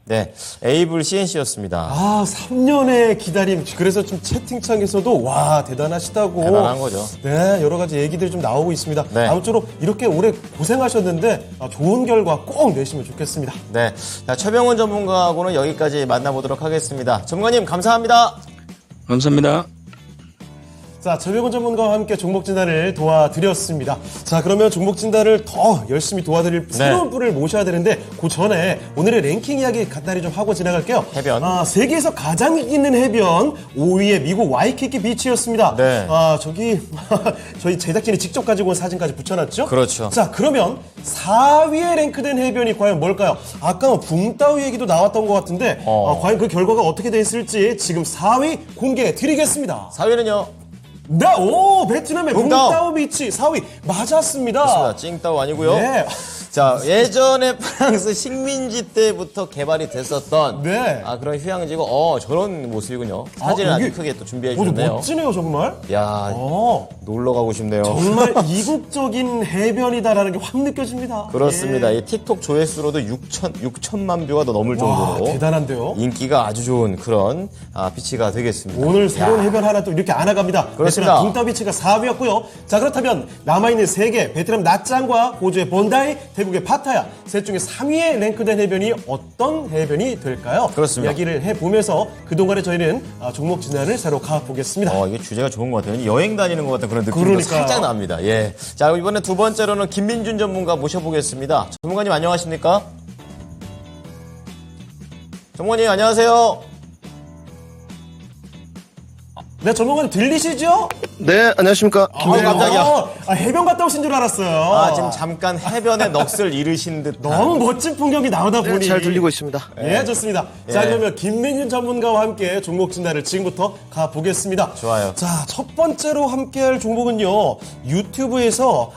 네, 에이블 CNC였습니다. 3년의 기다림. 그래서 좀 채팅창에서도 와 대단하시다고. 대단한 거죠. 네, 여러 가지 얘기들이 좀 나오고 있습니다. 네. 아무쪼록 이렇게 오래 고생하셨는데 좋은 결과 꼭 내시면 좋겠습니다. 네, 자, 최병원 전문가하고는 여기까지 만나보도록 하겠습니다. 전문가님 감사합니다. 감사합니다. 자, 최병원 전문가와 함께 종목 진단을 도와드렸습니다. 자, 그러면 종목 진단을 더 열심히 도와드릴 새로운 분을 모셔야 되는데 그 전에 오늘의 랭킹 이야기 간단히 좀 하고 지나갈게요. 해변. 세계에서 가장 인기 있는 해변 5위의 미국 와이키키 비치였습니다. 네. 저기 저희 제작진이 직접 가지고 온 사진까지 붙여놨죠? 그렇죠. 자, 그러면 4위에 랭크된 해변이 과연 뭘까요? 아까 뭐 붕따오 얘기도 나왔던 것 같은데 과연 그 결과가 어떻게 됐을지 지금 4위 공개해 드리겠습니다. 4위는요? 네, 베트남의 붕따오. 붕따오 비치 4위 맞았습니다. 그렇습니다. 찡따오 아니고요. 네. 자, 예전에 프랑스 식민지 때부터 개발이 됐었던 네. 그런 휴양지고 저런 모습이군요. 사진을 여기 아주 크게 또 준비해 모두 주셨네요. 멋지네요, 정말. 야, 어, 놀러 가고 싶네요. 정말 이국적인 해변이다라는 게 확 느껴집니다. 그렇습니다. 예. 이 틱톡 조회수로도 6천만 뷰가 더 넘을 와, 정도로 대단한데요. 인기가 아주 좋은 그런 비치가 되겠습니다. 오늘 새로운 해변 하나 또 이렇게 알아갑니다. 그렇습니다. 베트남 붕따오 비치가 4위였고요. 자, 그렇다면 남아있는 3개, 베트남 나짱과 호주의 본다이, 태국의 파타야, 셋 중에 3위에 랭크된 해변이 어떤 해변이 될까요? 그렇습니다. 이야기를 해보면서 그동안에 저희는 종목 진단을 새로 가보겠습니다. 이게 주제가 좋은 것 같아요. 여행 다니는 것 같은 그런 느낌도 그러니까요. 살짝 납니다. 예. 자, 이번에 두 번째로는 김민준 전문가 모셔보겠습니다. 전문가님 안녕하십니까? 전문가님 안녕하세요. 네, 전문가님 들리시죠? 네, 안녕하십니까. 깜짝이야. 해변 갔다 오신 줄 알았어요. 지금 잠깐 해변에 넋을 잃으신 듯. 너무 멋진 풍경이 나오다 보니. 네, 잘 들리고 있습니다. 예, 좋습니다. 자, 예. 그러면 김민준 전문가와 함께 종목 진단을 지금부터 가보겠습니다. 좋아요. 자, 첫 번째로 함께할 종목은요, 유튜브에서,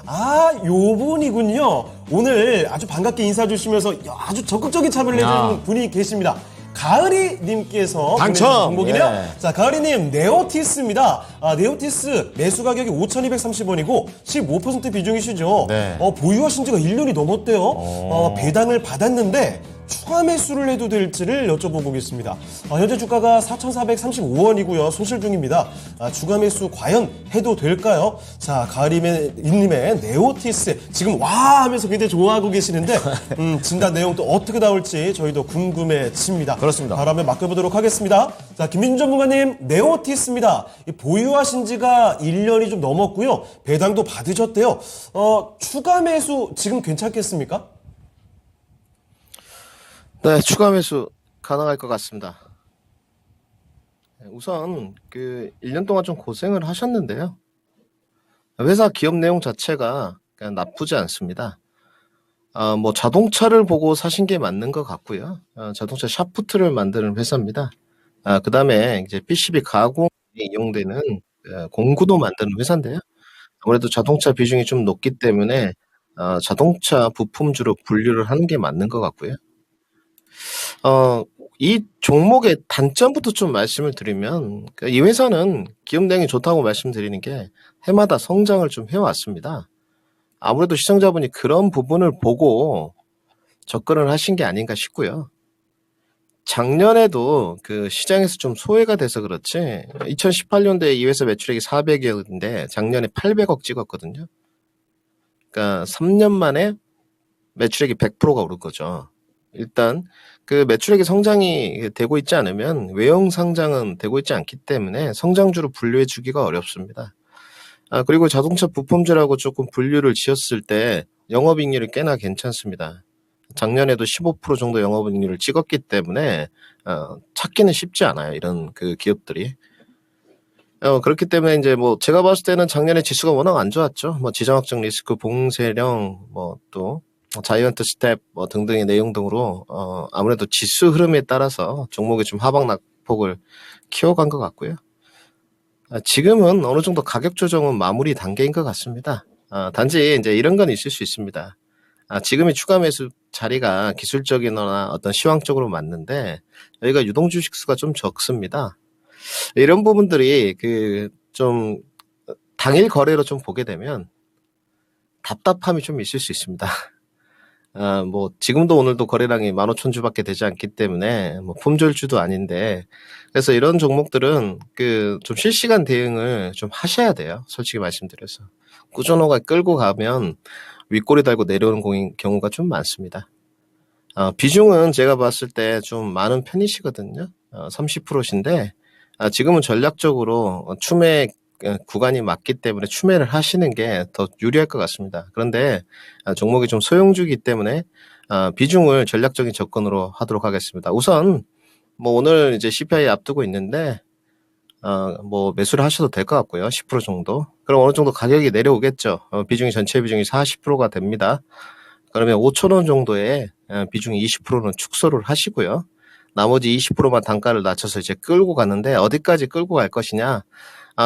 요분이군요. 오늘 아주 반갑게 인사 주시면서 아주 적극적인 참여를 해주는 분이 계십니다. 가을이 님께서 당첨! 보내주신 종목이네요. 예. 자, 가을이님, 네오티스입니다. 네오티스 매수 가격이 5,230원이고 15% 비중이시죠. 네. 보유하신 지가 1년이 넘었대요. 배당을 받았는데 추가 매수를 해도 될지를 여쭤보겠습니다. 현재 주가가 4,435원이고요. 소실 중입니다. 추가 매수 과연 해도 될까요? 자, 가을이님의 네오티스 지금 와 하면서 굉장히 좋아하고 계시는데 진단 내용 또 어떻게 나올지 저희도 궁금해집니다. 그렇습니다. 바로 한번 맡겨보도록 하겠습니다. 자, 김민준 전문가님, 네오티스입니다. 보유하신 지가 1년이 좀 넘었고요. 배당도 받으셨대요. 추가 매수 지금 괜찮겠습니까? 네, 추가 매수 가능할 것 같습니다. 우선 1년 동안 좀 고생을 하셨는데요. 회사 기업 내용 자체가 그냥 나쁘지 않습니다. 뭐 자동차를 보고 사신 게 맞는 것 같고요. 자동차 샤프트를 만드는 회사입니다. 그다음에 이제 PCB 가공에 이용되는 공구도 만드는 회사인데요. 아무래도 자동차 비중이 좀 높기 때문에 자동차 부품주로 분류를 하는 게 맞는 것 같고요. 이 종목의 단점부터 좀 말씀을 드리면 이 회사는 기업 내용이 좋다고 말씀드리는 게 해마다 성장을 좀 해왔습니다. 아무래도 시청자분이 그런 부분을 보고 접근을 하신 게 아닌가 싶고요. 작년에도 그 시장에서 좀 소외가 돼서 그렇지 2018년도에 이 회사 매출액이 400억인데 작년에 800억 찍었거든요. 그러니까 3년 만에 매출액이 100%가 오른 거죠. 일단 그 매출액이 성장이 되고 있지 않으면 외형 상장은 되고 있지 않기 때문에 성장주로 분류해 주기가 어렵습니다. 그리고 자동차 부품주라고 조금 분류를 지었을 때 영업이익률이 꽤나 괜찮습니다. 작년에도 15% 정도 영업이익률을 찍었기 때문에 찾기는 쉽지 않아요. 이런 그 기업들이. 그렇기 때문에 이제 뭐 제가 봤을 때는 작년에 지수가 워낙 안 좋았죠. 뭐 지정학적 리스크, 봉쇄령, 뭐 또 자이언트 스텝 뭐 등등의 내용 등으로 아무래도 지수 흐름에 따라서 종목이 좀 하방 낙폭을 키워간 것 같고요. 지금은 어느 정도 가격 조정은 마무리 단계인 것 같습니다. 단지 이제 이런 건 있을 수 있습니다. 지금의 추가 매수 자리가 기술적이거나 어떤 시황적으로 맞는데 여기가 유동 주식 수가 좀 적습니다. 이런 부분들이 좀 당일 거래로 좀 보게 되면 답답함이 좀 있을 수 있습니다. 뭐 지금도 오늘도 거래량이 15,000주밖에 되지 않기 때문에 뭐 품절주도 아닌데 그래서 이런 종목들은 좀 실시간 대응을 좀 하셔야 돼요. 솔직히 말씀드려서 꾸준하게 끌고 가면 윗꼬리 달고 내려오는 경우가 좀 많습니다. 비중은 제가 봤을 때 좀 많은 편이시거든요. 30%신데 지금은 전략적으로 추매 구간이 맞기 때문에 추매를 하시는 게 더 유리할 것 같습니다. 그런데 종목이 좀 소형주이기 때문에 비중을 전략적인 접근으로 하도록 하겠습니다. 우선 뭐 오늘 이제 CPI 앞두고 있는데 뭐 매수를 하셔도 될 것 같고요. 10% 정도. 그럼 어느 정도 가격이 내려오겠죠. 비중이 전체 비중이 40%가 됩니다. 그러면 5,000원 정도의 비중이 20%는 축소를 하시고요. 나머지 20%만 단가를 낮춰서 이제 끌고 가는데 어디까지 끌고 갈 것이냐.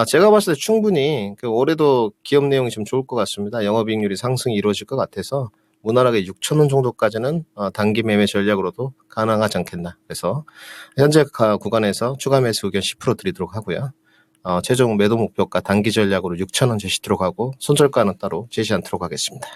제가 봤을 때 충분히 올해도 기업 내용이 좀 좋을 것 같습니다. 영업이익률이 상승이 이루어질 것 같아서 무난하게 6,000원 정도까지는 단기 매매 전략으로도 가능하지 않겠나. 그래서 현재 구간에서 추가 매수 의견 10% 드리도록 하고요. 최종 매도 목표가 단기 전략으로 6,000원 제시토록 하고 손절가는 따로 제시 않도록 하겠습니다.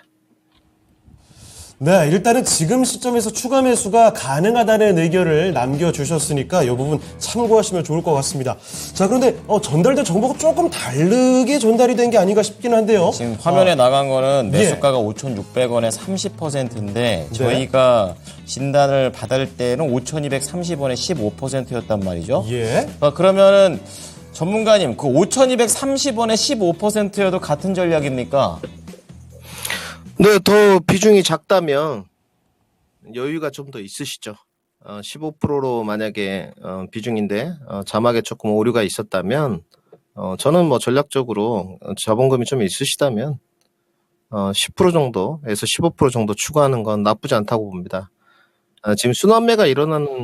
네, 일단은 지금 시점에서 추가 매수가 가능하다는 의견을 남겨주셨으니까 이 부분 참고하시면 좋을 것 같습니다. 자, 그런데 전달된 정보가 조금 다르게 전달이 된 게 아닌가 싶긴 한데요. 지금 화면에 나간 거는 매수가가 5,600원에 30%인데 저희가 진단을 받을 때는 5,230원에 15%였단 말이죠. 예. 그러면은 전문가님, 그 5,230원에 15%여도 같은 전략입니까? 네, 더 비중이 작다면 여유가 좀 더 있으시죠. 15%로 만약에 비중인데 자막에 조금 오류가 있었다면 저는 뭐 전략적으로 자본금이 좀 있으시다면 10% 정도에서 15% 정도 추가하는 건 나쁘지 않다고 봅니다. 지금 순환매가 일어나는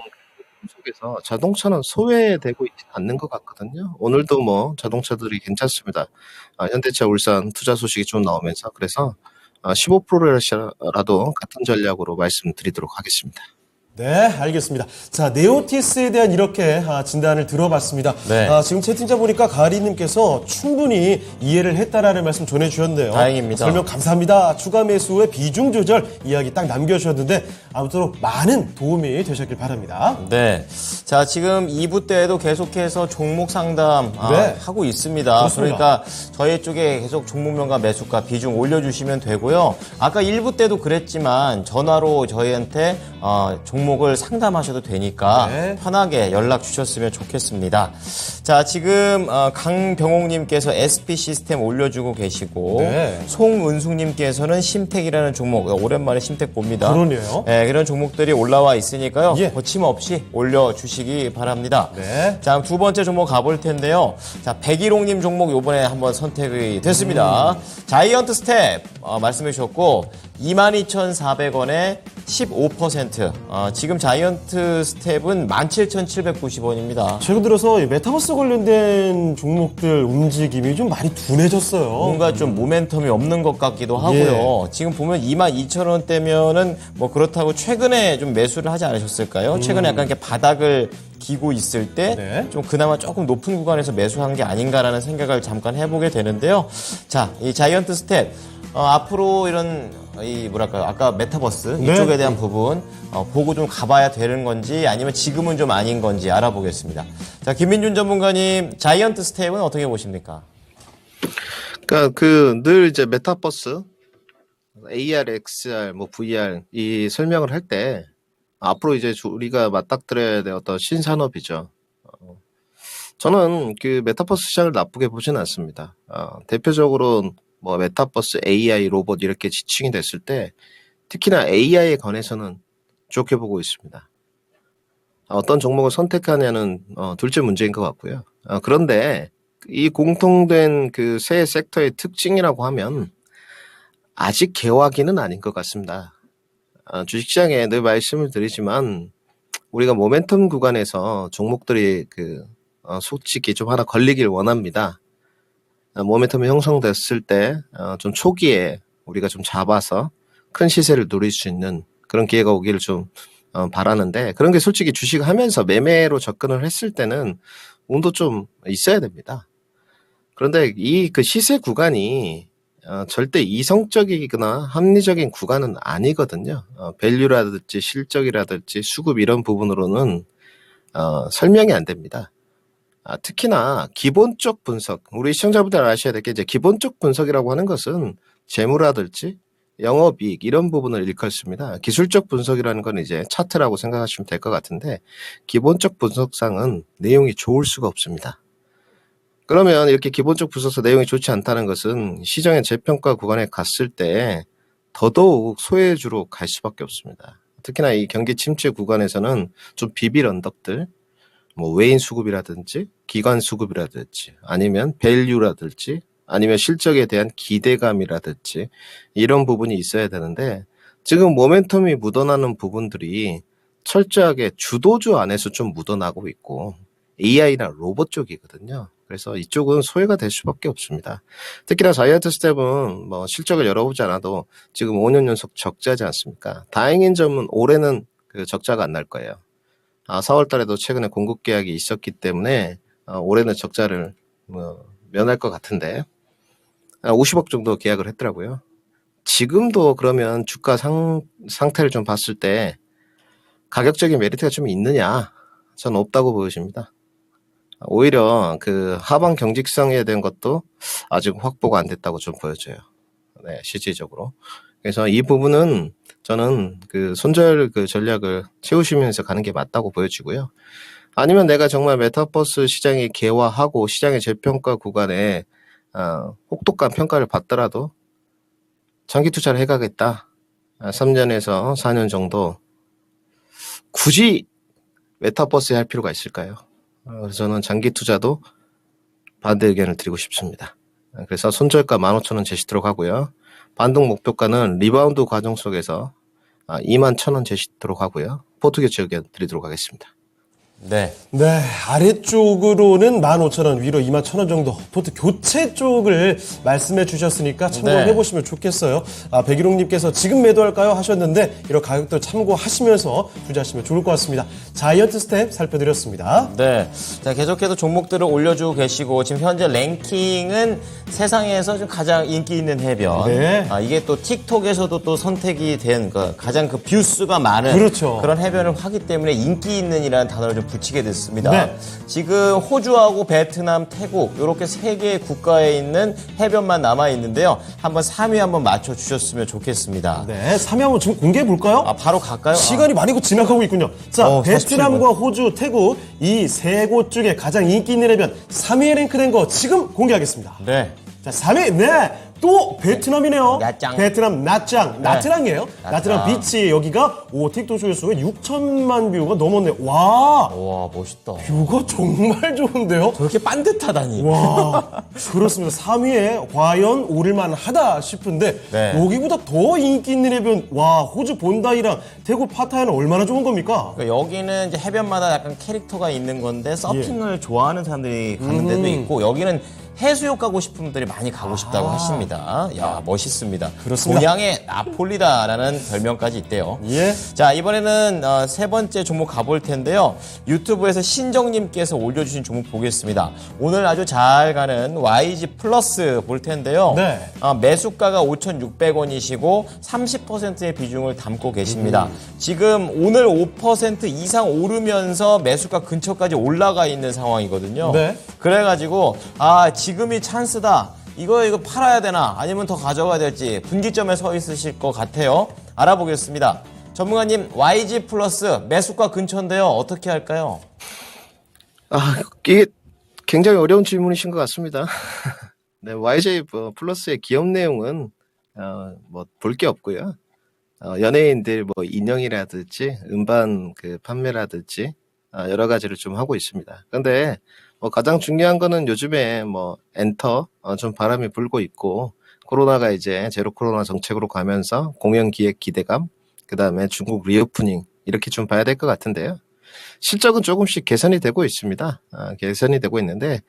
속에서 자동차는 소외되고 있지 않는 것 같거든요. 오늘도 뭐 자동차들이 괜찮습니다. 현대차, 울산 투자 소식이 좀 나오면서 그래서 15%라도 같은 전략으로 말씀드리도록 하겠습니다. 네, 알겠습니다. 자, 네오티스에 대한 이렇게 진단을 들어봤습니다. 네. 지금 채팅자 보니까 가리님께서 충분히 이해를 했다라는 말씀 전해주셨네요. 다행입니다. 설명 감사합니다. 추가 매수의 비중 조절 이야기 딱 남겨주셨는데 아무쪼록 많은 도움이 되셨길 바랍니다. 네. 자, 지금 2부 때에도 계속해서 종목 상담 하고 있습니다. 그렇습니다. 그러니까 저희 쪽에 계속 종목명과 매수가 비중 올려주시면 되고요. 아까 1부 때도 그랬지만 전화로 저희한테 종목 종목을 상담하셔도 되니까 네. 편하게 연락 주셨으면 좋겠습니다. 자, 지금 강병옥님께서 SP 시스템 올려주고 계시고 네. 송은숙님께서는 심택이라는 종목, 오랜만에 심택 봅니다. 그러네요. 네, 그런 종목들이 올라와 있으니까요. 예. 거침없이 올려주시기 바랍니다. 네. 자, 두 번째 종목 가볼 텐데요. 자, 백일홍님 종목 요번에 한번 선택이 됐습니다. 자이언트 스텝 말씀해 주셨고 22,400원에 15%. 지금 자이언트 스텝은 17,790원입니다. 최근 들어서 이 메타버스 관련된 종목들 움직임이 좀 많이 둔해졌어요. 뭔가 좀 모멘텀이 없는 것 같기도 하고요. 지금 보면 22,000원대면은 뭐 그렇다고 최근에 좀 매수를 하지 않으셨을까요? 최근에 약간 이렇게 바닥을 기고 있을 때 네. 좀 그나마 조금 높은 구간에서 매수한 게 아닌가라는 생각을 잠깐 해보게 되는데요. 자, 이 자이언트 스텝 앞으로 이런 뭐랄까요, 아까 메타버스 네. 이쪽에 대한 부분 보고 좀 가봐야 되는 건지 아니면 지금은 좀 아닌 건지 알아보겠습니다. 자, 김민준 전문가님, 자이언트 스텝은 어떻게 보십니까? 그러니까 늘 이제 메타버스, AR, XR, 뭐 VR 이 설명을 할 때 앞으로 이제 우리가 맞닥뜨려야 될 어떤 신산업이죠. 저는 그 메타버스 시장을 나쁘게 보지는 않습니다. 대표적으로 뭐 메타버스, AI, 로봇 이렇게 지칭이 됐을 때 특히나 AI에 관해서는 좋게 보고 있습니다. 어떤 종목을 선택하냐는 둘째 문제인 것 같고요. 그런데 이 공통된 그 세 섹터의 특징이라고 하면 아직 개화기는 아닌 것 같습니다. 주식시장에 늘 말씀을 드리지만 우리가 모멘텀 구간에서 종목들이 솔직히 좀 하나 걸리길 원합니다. 모멘텀이 형성됐을 때 좀 초기에 우리가 좀 잡아서 큰 시세를 누릴 수 있는 그런 기회가 오기를 좀 바라는데, 그런 게 솔직히 주식하면서 매매로 접근을 했을 때는 운도 좀 있어야 됩니다. 그런데 이 시세 구간이 절대 이성적이거나 합리적인 구간은 아니거든요. 밸류라든지 실적이라든지 수급 이런 부분으로는 설명이 안 됩니다. 특히나 기본적 분석, 우리 시청자분들 아셔야 될 게 이제 기본적 분석이라고 하는 것은 재무라든지 영업이익 이런 부분을 일컫습니다. 기술적 분석이라는 건 이제 차트라고 생각하시면 될 것 같은데, 기본적 분석상은 내용이 좋을 수가 없습니다. 그러면 이렇게 기본적 분석서 내용이 좋지 않다는 것은 시장의 재평가 구간에 갔을 때 더더욱 소외주로 갈 수밖에 없습니다. 특히나 이 경기 침체 구간에서는 좀 비빌 언덕들, 뭐 외인 수급이라든지 기관 수급이라든지 아니면 밸류라든지 아니면 실적에 대한 기대감이라든지 이런 부분이 있어야 되는데, 지금 모멘텀이 묻어나는 부분들이 철저하게 주도주 안에서 좀 묻어나고 있고 AI나 로봇 쪽이거든요. 그래서 이쪽은 소외가 될 수밖에 없습니다. 특히나 자이언트 스텝은 뭐 실적을 열어보지 않아도 지금 5년 연속 적자지 않습니까? 다행인 점은 올해는 적자가 안 날 거예요. 4월 달에도 최근에 공급 계약이 있었기 때문에 올해는 적자를 면할 것 같은데 50억 정도 계약을 했더라고요. 지금도 그러면 주가 상태를 좀 봤을 때 가격적인 메리트가 좀 있느냐? 전 없다고 보여집니다. 오히려 하방 경직성에 대한 것도 아직 확보가 안 됐다고 좀 보여져요. 네, 실질적으로. 그래서 이 부분은 저는 손절 전략을 채우시면서 가는 게 맞다고 보여지고요. 아니면 내가 정말 메타버스 시장이 개화하고 시장의 재평가 구간에 혹독한 평가를 받더라도 장기 투자를 해가겠다. 3년에서 4년 정도 굳이 메타버스에 할 필요가 있을까요? 그래서 저는 장기 투자도 반대 의견을 드리고 싶습니다. 그래서 손절가 15,000원 제시토록 하고요. 반등 목표가는 리바운드 과정 속에서 21,000원 제시토록 하고요. 포트 교체 의견 드리도록 하겠습니다. 네. 네, 아래쪽으로는 15,000원, 위로 21,000원 정도 포트 교체 쪽을 말씀해 주셨으니까 참고해 네. 보시면 좋겠어요. 백일홍님께서 지금 매도할까요? 하셨는데 이런 가격들 참고하시면서 투자하시면 좋을 것 같습니다. 자이언트 스텝 살펴드렸습니다. 네. 자, 계속해서 종목들을 올려주고 계시고, 지금 현재 랭킹은 세상에서 좀 가장 인기 있는 해변. 네. 이게 또 틱톡에서도 또 선택이 된 가장 뷰수가 많은 그렇죠. 그런 해변을 하기 때문에 인기 있는이라는 단어를 좀 붙이게 됐습니다. 네. 지금 호주하고 베트남, 태국 이렇게 세 개의 국가에 있는 해변만 남아 있는데요. 한번 3위 한번 맞춰 주셨으면 좋겠습니다. 네, 3위 한번 지금 공개해 볼까요? 아, 바로 갈까요? 시간이 많이 곧 지나가고 있군요. 자, 47분. 베트남과 호주, 태국 이 세 곳 중에 가장 인기 있는 해변 3위에 랭크된 거 지금 공개하겠습니다. 네. 자, 3위, 네. 또 베트남이네요. 나짱. 베트남 나짱. 나트랑이에요. 나트랑 나트랑. 비치 여기가 틱톡 조회수가 6천만 뷰가 넘었네요. 와, 와, 멋있다. 뷰가 정말 좋은데요. 저렇게 반듯하다니. 와, 그렇습니다. 3위에 과연 오를만 하다 싶은데 네. 여기보다 더 인기 있는 해변 와, 호주 본다이랑 태국 파타야는 얼마나 좋은 겁니까? 그러니까 여기는 이제 해변마다 약간 캐릭터가 있는 건데 서핑을 좋아하는 사람들이 가는 데도 있고 여기는 해수욕 가고 싶은 분들이 많이 가고 싶다고 하십니다. 야, 멋있습니다. 그렇습니다. 동양의 나폴리다라는 별명까지 있대요. 예. 자, 이번에는 세 번째 종목 가볼 텐데요. 유튜브에서 신정님께서 올려주신 종목 보겠습니다. 오늘 아주 잘 가는 YG 플러스 볼 텐데요. 네. 매수가가 5,600원이시고 30%의 비중을 담고 계십니다. 지금 오늘 5% 이상 오르면서 매수가 근처까지 올라가 있는 상황이거든요. 네. 그래가지고 지금이 찬스다. 이거 팔아야 되나 아니면 더 가져가야 될지 분기점에 서 있으실 것 같아요. 알아보겠습니다. 전문가님, YG 플러스 매수가 근처인데요. 어떻게 할까요? 이게 굉장히 어려운 질문이신 것 같습니다. 네, YG 플러스의 기업 내용은 뭐 볼 게 없고요. 연예인들 뭐 인형이라든지 음반 그 판매라든지 여러 가지를 좀 하고 있습니다. 근데 뭐 가장 중요한 거는 요즘에 뭐 엔터 좀 바람이 불고 있고 코로나가 이제 제로 코로나 정책으로 가면서 공연 기획 기대감, 그다음에 중국 리오프닝 이렇게 좀 봐야 될 것 같은데요. 실적은 조금씩 개선이 되고 있습니다. 개선이 되고 있는데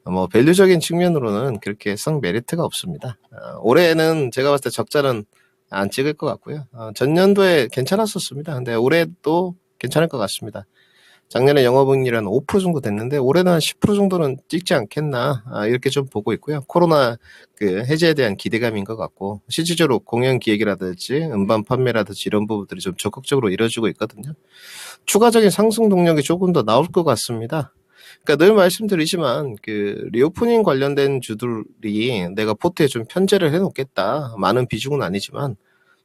뭐 밸류적인 측면으로는 그렇게 썩 메리트가 없습니다. 올해는 제가 봤을 때 적자는 안 찍을 것 같고요. 전년도에 괜찮았었습니다. 근데 올해도 괜찮을 것 같습니다. 작년에 영업이익률 한 5% 정도 됐는데 올해는 한 10% 정도는 찍지 않겠나 이렇게 좀 보고 있고요. 코로나 그 해제에 대한 기대감인 것 같고 실질적으로 공연 기획이라든지 음반 판매라든지 이런 부분들이 좀 적극적으로 이루어지고 있거든요. 추가적인 상승 동력이 조금 더 나올 것 같습니다. 그러니까 늘 말씀드리지만 그 리오프닝 관련된 주들이 내가 포트에 좀 편제를 해놓겠다. 많은 비중은 아니지만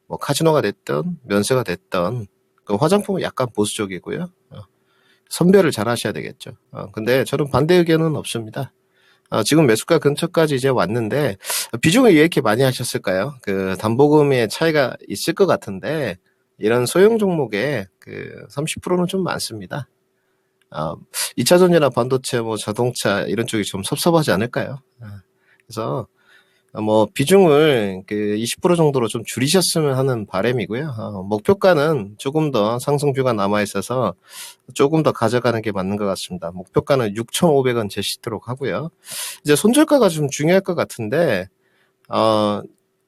뭐 카지노가 됐던 면세가 됐던 그 화장품은 약간 보수적이고요. 선별을 잘 하셔야 되겠죠. 근데 저는 반대 의견은 없습니다. 지금 매수가 근처까지 이제 왔는데 비중을 왜 이렇게 많이 하셨을까요? 그 담보금의 차이가 있을 것 같은데 이런 소형 종목에 그 30%는 좀 많습니다. 2차 전지나 반도체, 뭐 자동차 이런 쪽이 좀 섭섭하지 않을까요? 그래서 뭐 비중을 그 20% 정도로 좀 줄이셨으면 하는 바람이고요. 목표가는 조금 더 상승뷰가 남아 있어서 조금 더 가져가는 게 맞는 것 같습니다. 목표가는 6,500원 제시토록 하고요. 이제 손절가가 좀 중요할 것 같은데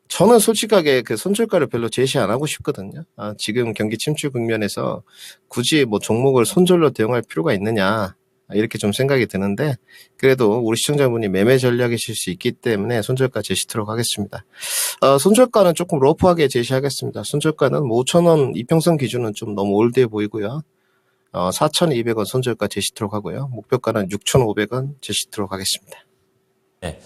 저는 솔직하게 그 손절가를 별로 제시 안 하고 싶거든요. 지금 경기 침체 국면에서 굳이 뭐 종목을 손절로 대응할 필요가 있느냐. 이렇게 좀 생각이 드는데 그래도 우리 시청자분이 매매 전략이실 수 있기 때문에 손절가 제시토록 하겠습니다. 손절가는 조금 러프하게 제시하겠습니다. 손절가는 뭐 5,000원 이평선 기준은 좀 너무 올드해 보이고요. 4,200원 손절가 제시토록 하고요. 목표가는 6,500원 제시토록 하겠습니다. 네.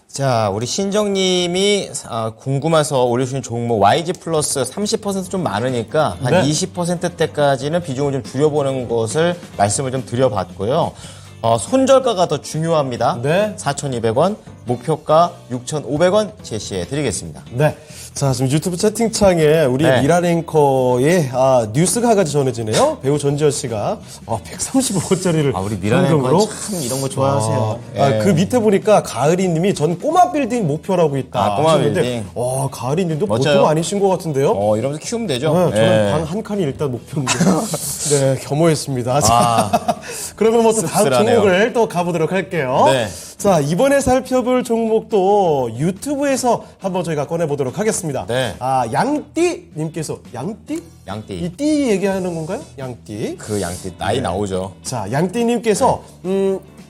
자, 우리 신정님이 궁금해서 올려주신 종목 YG 플러스 30% 좀 많으니까 한 네. 20%대까지는 비중을 좀 줄여보는 것을 말씀을 좀 드려봤고요. 손절가가 더 중요합니다. 네. 4,200원, 목표가 6,500원 제시해드리겠습니다. 네. 자, 지금 유튜브 채팅창에 우리 네. 미라랭커의 뉴스가 한 가지 전해지네요. 배우 전지현 씨가 135원짜리를 우리 미라랭커 참 이런 거 좋아하세요. 그 밑에 보니까 가을이 님이 전 꼬마 빌딩 목표라고 있다. 꼬마 하시는데, 빌딩. 가을이 님도 멋져요. 보통 아니신 것 같은데요. 이러면서 키우면 되죠. 네, 저는 예. 방 한 칸이 일단 목표인데. 네, 겸허했습니다. 자, 그러면 뭐 또 다음 씁쓸하네요. 종목을 또 가보도록 할게요. 네. 자, 이번에 살펴볼 종목도 유튜브에서 한번 저희가 꺼내보도록 하겠습니다. 네. 양띠님께서, 양띠? 양띠. 이 띠 얘기하는 건가요? 양띠. 그 양띠 나이 나오죠. 자, 양띠님께서,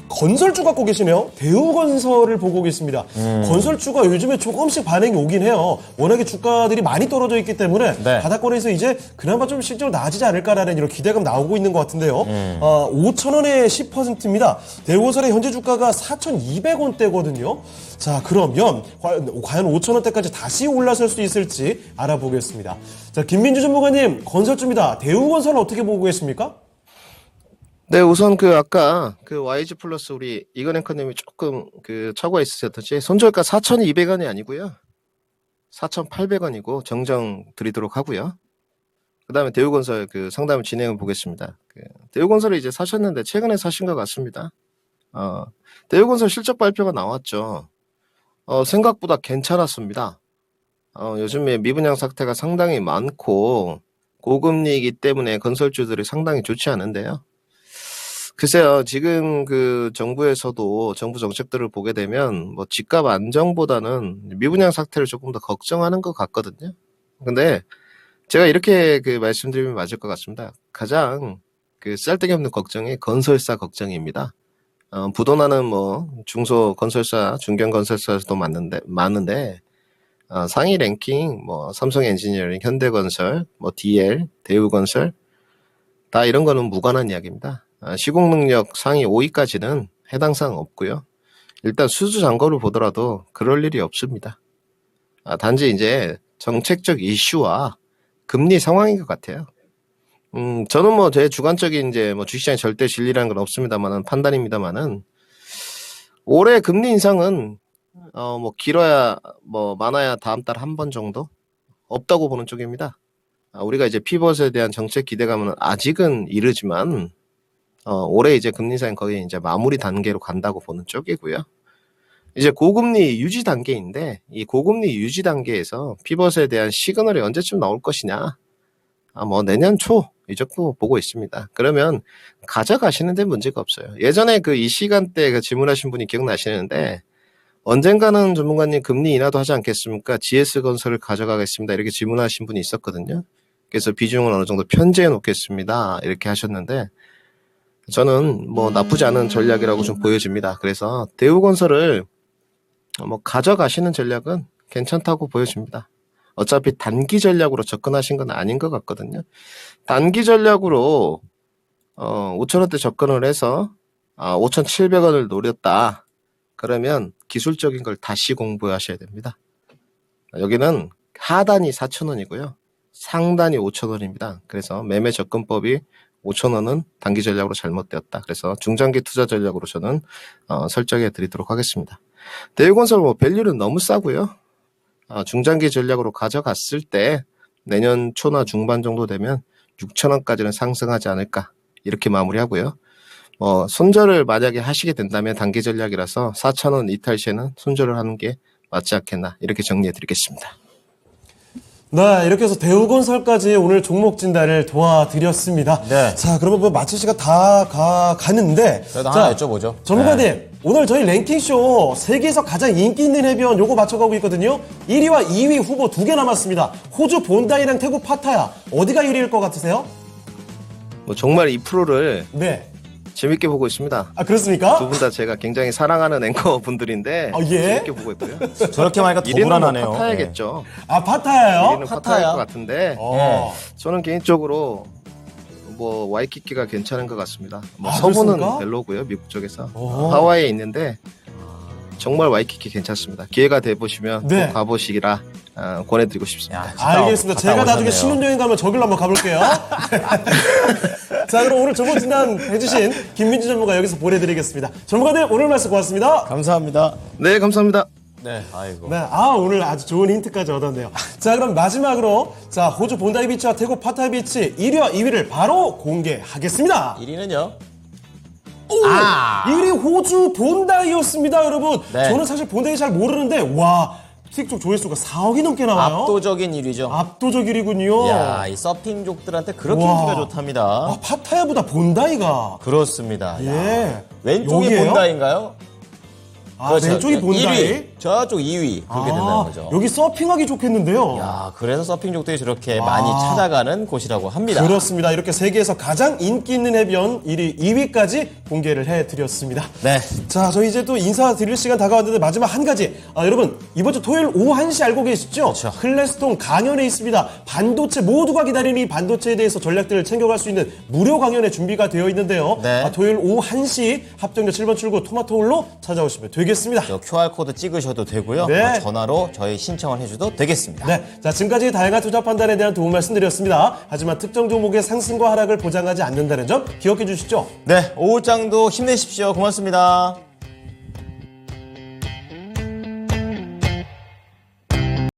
건설주 갖고 계시네요. 대우건설을 보고 계십니다. 건설주가 요즘에 조금씩 반응이 오긴 해요. 워낙에 주가들이 많이 떨어져 있기 때문에 네. 바닥권에서 이제 그나마 좀 실적으로 나아지지 않을까라는 이런 기대감 나오고 있는 것 같은데요. 5,000원에 10%입니다. 대우건설의 현재 주가가 4,200원대거든요. 자, 그러면 과연 5,000원대까지 다시 올라설 수 있을지 알아보겠습니다. 자, 김민주 전문가님, 건설주입니다. 대우건설은 어떻게 보고 계십니까? 네, 우선 아까 YG 플러스 우리 이건 앵커님이 조금 착오가 있으셨듯이 손절가 4,200원이 아니고요. 4,800원이고 정정 드리도록 하고요. 그 다음에 대우건설 상담 진행을 보겠습니다. 대우건설을 이제 사셨는데 최근에 사신 것 같습니다. 대우건설 실적 발표가 나왔죠. 생각보다 괜찮았습니다. 요즘에 미분양 사태가 상당히 많고 고금리이기 때문에 건설주들이 상당히 좋지 않은데요. 글쎄요, 지금 정부에서도 정부 정책들을 보게 되면 뭐 집값 안정보다는 미분양 사태를 조금 더 걱정하는 것 같거든요. 근데 제가 이렇게 말씀드리면 맞을 것 같습니다. 가장 쌀데기 없는 걱정이 건설사 걱정입니다. 부도나는 뭐 중소 건설사, 중견 건설사도 많은데 상위 랭킹 뭐 삼성 엔지니어링, 현대건설, 뭐 DL, 대우건설 다 이런 거는 무관한 이야기입니다. 시공 능력 상위 5위까지는 해당 사항 없고요. 일단 수주 잔고를 보더라도 그럴 일이 없습니다. 단지 이제 정책적 이슈와 금리 상황인 것 같아요. 저는 뭐 제 주관적인 이제 뭐 주식시장에 절대 진리라는 건 없습니다만은 판단입니다만은 올해 금리 인상은 뭐 길어야 뭐 많아야 다음 달 한 번 정도 없다고 보는 쪽입니다. 우리가 이제 피벗에 대한 정책 기대감은 아직은 이르지만 올해 이제 금리 인상이 거의 이제 마무리 단계로 간다고 보는 쪽이고요. 이제 고금리 유지 단계인데 이 고금리 유지 단계에서 피벗에 대한 시그널이 언제쯤 나올 것이냐? 뭐 내년 초 이 정도 보고 있습니다. 그러면 가져가시는데 문제가 없어요. 예전에 이 시간대 질문하신 분이 기억나시는데 언젠가는 전문가님 금리 인하도 하지 않겠습니까? GS건설을 가져가겠습니다. 이렇게 질문하신 분이 있었거든요. 그래서 비중은 어느 정도 편제해 놓겠습니다. 이렇게 하셨는데 저는 뭐 나쁘지 않은 전략이라고 좀 보여집니다. 그래서 대우건설을 뭐 가져가시는 전략은 괜찮다고 보여집니다. 어차피 단기 전략으로 접근하신 건 아닌 것 같거든요. 단기 전략으로 5,000원대 접근을 해서 5,700원을 노렸다. 그러면 기술적인 걸 다시 공부하셔야 됩니다. 여기는 하단이 4,000원이고요. 상단이 5,000원입니다. 그래서 매매 접근법이 5,000원은 단기 전략으로 잘못되었다. 그래서 중장기 투자 전략으로 저는 설정해 드리도록 하겠습니다. 대우건설 뭐 밸류는 너무 싸고요. 중장기 전략으로 가져갔을 때 내년 초나 중반 정도 되면 6,000원까지는 상승하지 않을까 이렇게 마무리하고요. 손절을 만약에 하시게 된다면 단기 전략이라서 4,000원 이탈 시에는 손절을 하는 게 맞지 않겠나 이렇게 정리해 드리겠습니다. 네, 이렇게 해서 대우건설까지 오늘 종목 진단을 도와드렸습니다. 네. 자, 그러면 뭐 마칠 시간 다 가는데. 그래도 자, 하나 여쭤보죠. 전문가님, 네. 오늘 저희 랭킹쇼 세계에서 가장 인기 있는 해변 요거 맞춰가고 있거든요. 1위와 2위 후보 2개 남았습니다. 호주 본다이랑 태국 파타야. 어디가 1위일 것 같으세요? 뭐 정말 이 프로를 네. 재밌게 보고 있습니다. 아, 그렇습니까? 두 분 다 제가 굉장히 사랑하는 앵커 분들인데 예? 재밌게 보고 있고요. 저렇게 하니까 더 1위는 뭐 불안하네요. 파타야겠죠. 아, 파타야요? 1위는 파타야. 파타야일 것 같은데 어. 저는 개인적으로 뭐 와이키키가 괜찮은 것 같습니다. 뭐 아, 서부는 그렇습니까? 별로고요. 미국 쪽에서 오. 하와이에 있는데 정말 와이키키 괜찮습니다. 기회가 돼 보시면 네. 꼭 가보시기라 권해드리고 싶습니다. 야, 진짜 알겠습니다. 갔다 제가 나중에 오셨네요. 신혼여행 가면 저길로 한번 가볼게요. 자, 그럼 오늘 정보 진단 해주신 김민주 전문가 여기서 보내드리겠습니다. 전문가님, 오늘 말씀 고맙습니다. 감사합니다. 네, 감사합니다. 네, 아이고. 네, 오늘 아주 좋은 힌트까지 얻었네요. 자, 그럼 마지막으로, 자, 호주 본다이 비치와 태국 파타야 비치 1위와 2위를 바로 공개하겠습니다. 1위는요? 오! 1위 호주 본다이였습니다, 여러분. 네. 저는 사실 본다이 잘 모르는데, 와, TikTok 조회수가 4억이 넘게 나와요. 압도적인 1위죠. 압도적 1위군요. 야, 이 서핑족들한테 그렇게 와. 인기가 좋답니다. 파타야보다 본다이가. 그렇습니다. 야. 예. 왼쪽이 여기예요? 본다인가요? 아, 그렇죠. 왼쪽이 본다이? 1위. 저쪽 2위 그렇게 된다는 거죠. 여기 서핑하기 좋겠는데요. 야, 그래서 서핑족들이 저렇게 많이 찾아가는 곳이라고 합니다. 그렇습니다. 이렇게 세계에서 가장 인기 있는 해변 1위, 2위까지 공개를 해드렸습니다. 네. 자, 저희 이제 또 인사드릴 시간 다가왔는데 마지막 한 가지. 여러분, 이번 주 토요일 오후 1시 알고 계시죠? 그렇죠. 클래스톤 강연에 있습니다. 반도체, 모두가 기다리는 이 반도체에 대해서 전략들을 챙겨갈 수 있는 무료 강연에 준비가 되어 있는데요. 네. 토요일 오후 1시 합정역 7번 출구 토마토홀로 찾아오시면 되겠습니다. 저 QR코드 찍으셔도 되고요. 네. 전화로 저희 신청을 해줘도 되겠습니다. 네, 자 지금까지 다양한 투자 판단에 대한 도움 말씀드렸습니다. 하지만 특정 종목의 상승과 하락을 보장하지 않는다는 점 기억해 주시죠. 네, 오후장도 힘내십시오. 고맙습니다.